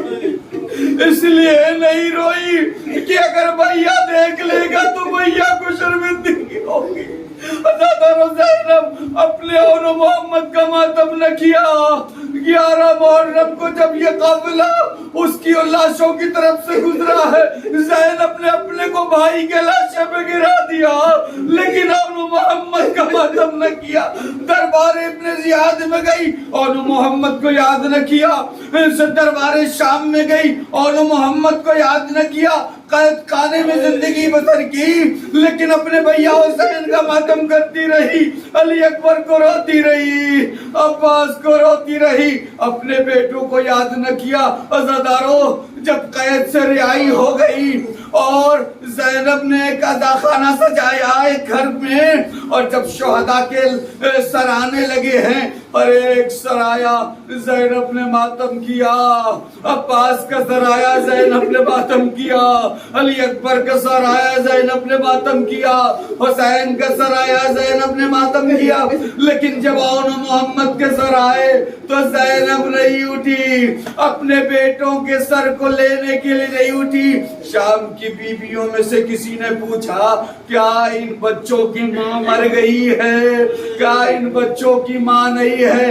B: اس لیے نہیں روئی کہ اگر بھیا دیکھ لے گا تو بھیا کو شرمندگی ہوگی۔ عزادارو، زینب اپنے اون محمد کا ماتم نہ کیا۔ 11 محرم کو جب یہ قافلہ اس کی لاشوں کی طرف سے گزرا ہے، زینب نے اپنے کو بھائی کے لاشے پہ گرا دیا، لیکن اون محمد کا ماتم نہ کیا۔ دربار ابن زیاد میں گئی، اون محمد کو یاد نہ کیا۔ دربار شام میں گئی، اون محمد کو یاد نہ کیا۔ قید خانے میں زندگی بسر کی، لیکن اپنے بھیا حسین کا ماتم کرتی رہی، علی اکبر کو روتی رہی، عباس کو روتی رہی، اپنے بیٹوں کو یاد نہ کیا۔ عزادارو، جب قید سے رہائی ہو گئی اور زینب نے ایک اداخانہ سجایا ایک گھر میں، اور جب شہداء کے سرانے لگے ہیں اور ایک سرایا زینب نے ماتم کیا، عباس کا سرایا زینب نے ماتم کیا، علی اکبر کا سرایا زینب نے ماتم کیا، حسین کا سرایا زینب نے ماتم کیا، لیکن جب اون محمد کے سر آئے تو زینب نہیں اٹھی، اپنے بیٹوں کے سر کو لینے کے لیے نہیں اٹھی۔ شام کی بیویوں میں سے کسی نے پوچھا کیا ان بچوں کی ماں مر گئی ہے، کیا ان بچوں کی ماں نہیں ہے؟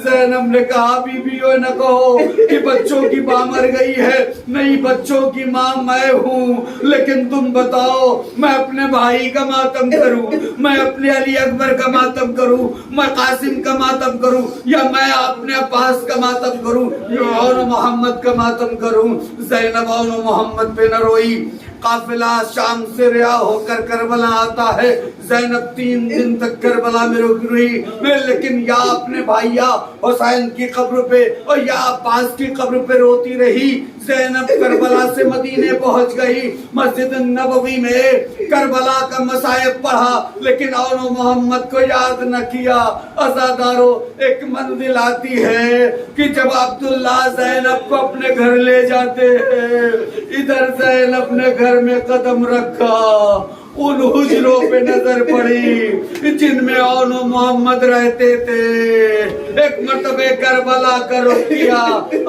B: زینب نے کہا بیویوں نہ کہو کہ بچوں کی ماں مر گئی ہے، نہیں بچوں کی ماں میں ہوں، لیکن تم بتاؤ میں اپنے بھائی کا ماتم کروں، میں اپنے علی اکبر کا ماتم کروں، میں قاسم کا ماتم کروں، یا میں اپنے عباس کا ماتم کروں، یا اون محمد کا ماتم کروں؟ زینب اون محمد پہ نہ روئی۔ قافلہ شام سے رہا ہو کر کربلا آتا ہے، زینب 3 دن تک کربلا میں رہی، لیکن یا اپنے بھائیا حسین کی قبر پہ اور یا عباس کی قبر پہ روتی رہی۔ زینب کربلا سے مدینے پہنچ گئی، مسجد نبوی میں کربلا کا مصائب پڑھا، لیکن اون محمد کو یاد نہ کیا۔ عزادارو، ایک منزل آتی ہے کہ جب عبداللہ زینب کو اپنے گھر لے جاتے ہیں، ادھر زینب نے گھر میں قدم رکھا، ان حجروں پہ نظر پڑی جن میں اون محمد رہتے تھے۔ ایک مرتبہ کربلا کا رخ کیا،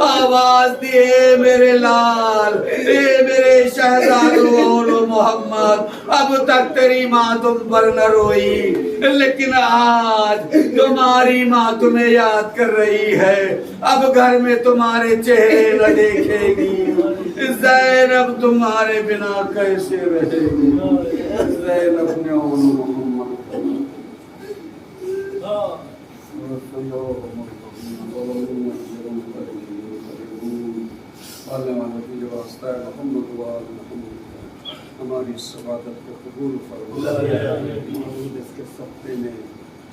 B: آواز دی اے میرے لال، اے میرے شہزادو اون محمد، اب تک تیری ماں تم پر نہ روئی، لیکن آج تمہاری ماں تمہیں یاد کر رہی ہے، اب گھر میں تمہارے چہرے نہ دیکھے گی، زینب تمہارے بنا کیسے رہے گی؟ زینب نے اون محمد ہماری سعادت کو قبول فرما۔ اس کے صفحے میں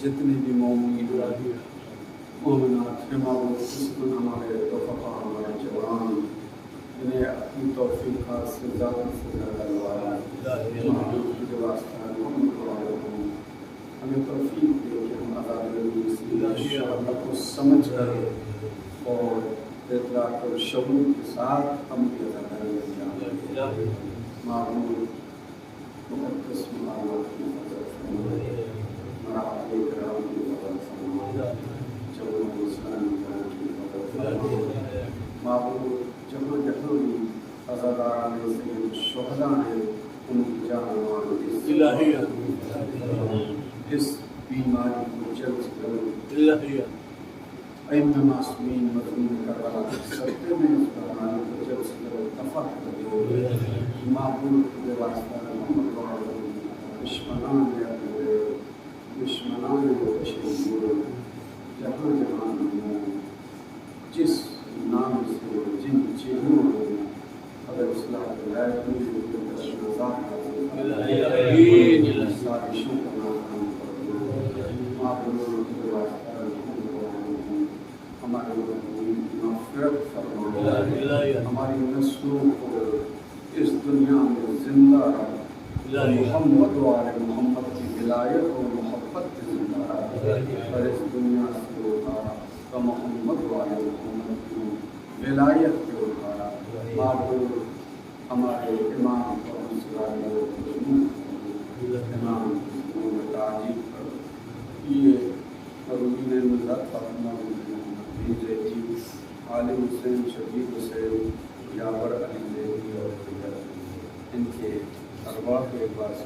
B: جتنے بھی مومنین مومنات ہمارے رفقا، ہمارے جوان، انہیں اپنی توفیقات سے زیادہ لگوایا، ہمیں توفیق دے کہ ہم اللہ کو سمجھ کر اور اطلاق اور شعور کے ساتھ ہم کی معمول مقدس معاملات کی مدد فرمائے، مراحل کرام کی مدد فرمائے، جبر اسلامی کرام کی مدد فرمائے، معمول جبر جہوری عزاداران سے شہداء ہیں ان کی جان وان اس بیماری کو جلد سے جلد ائمہ معصومین مظلوم کربلا کے صدقے میں اس بیماری کو جلد سے جلد دفع کر دے۔ معقول کے واسطہ محمد دشمنان تشہیر جہاں جہاں جس نام سے جن چہروں میں اگر اصلاح سازشوں کا نام ہمارے مغفرت فرمائے، ہماری نسلوں کو اس دنیا میں زندہ رکھ، محمد و آل محمد کی ولایت اور محبت کی زندہ رکھ، اور اس دنیا سے اتارا تو محمد و آل محمد کی ولایت کے اتارا۔ معبود ہمارے امام اور امام تعجیب پر یہ مروین ملت اپنا بھیجے تھی، عالم حسین، شبیر حسین، جعفر علی زیدی اور دیگر، ان کے ارواح کے پاس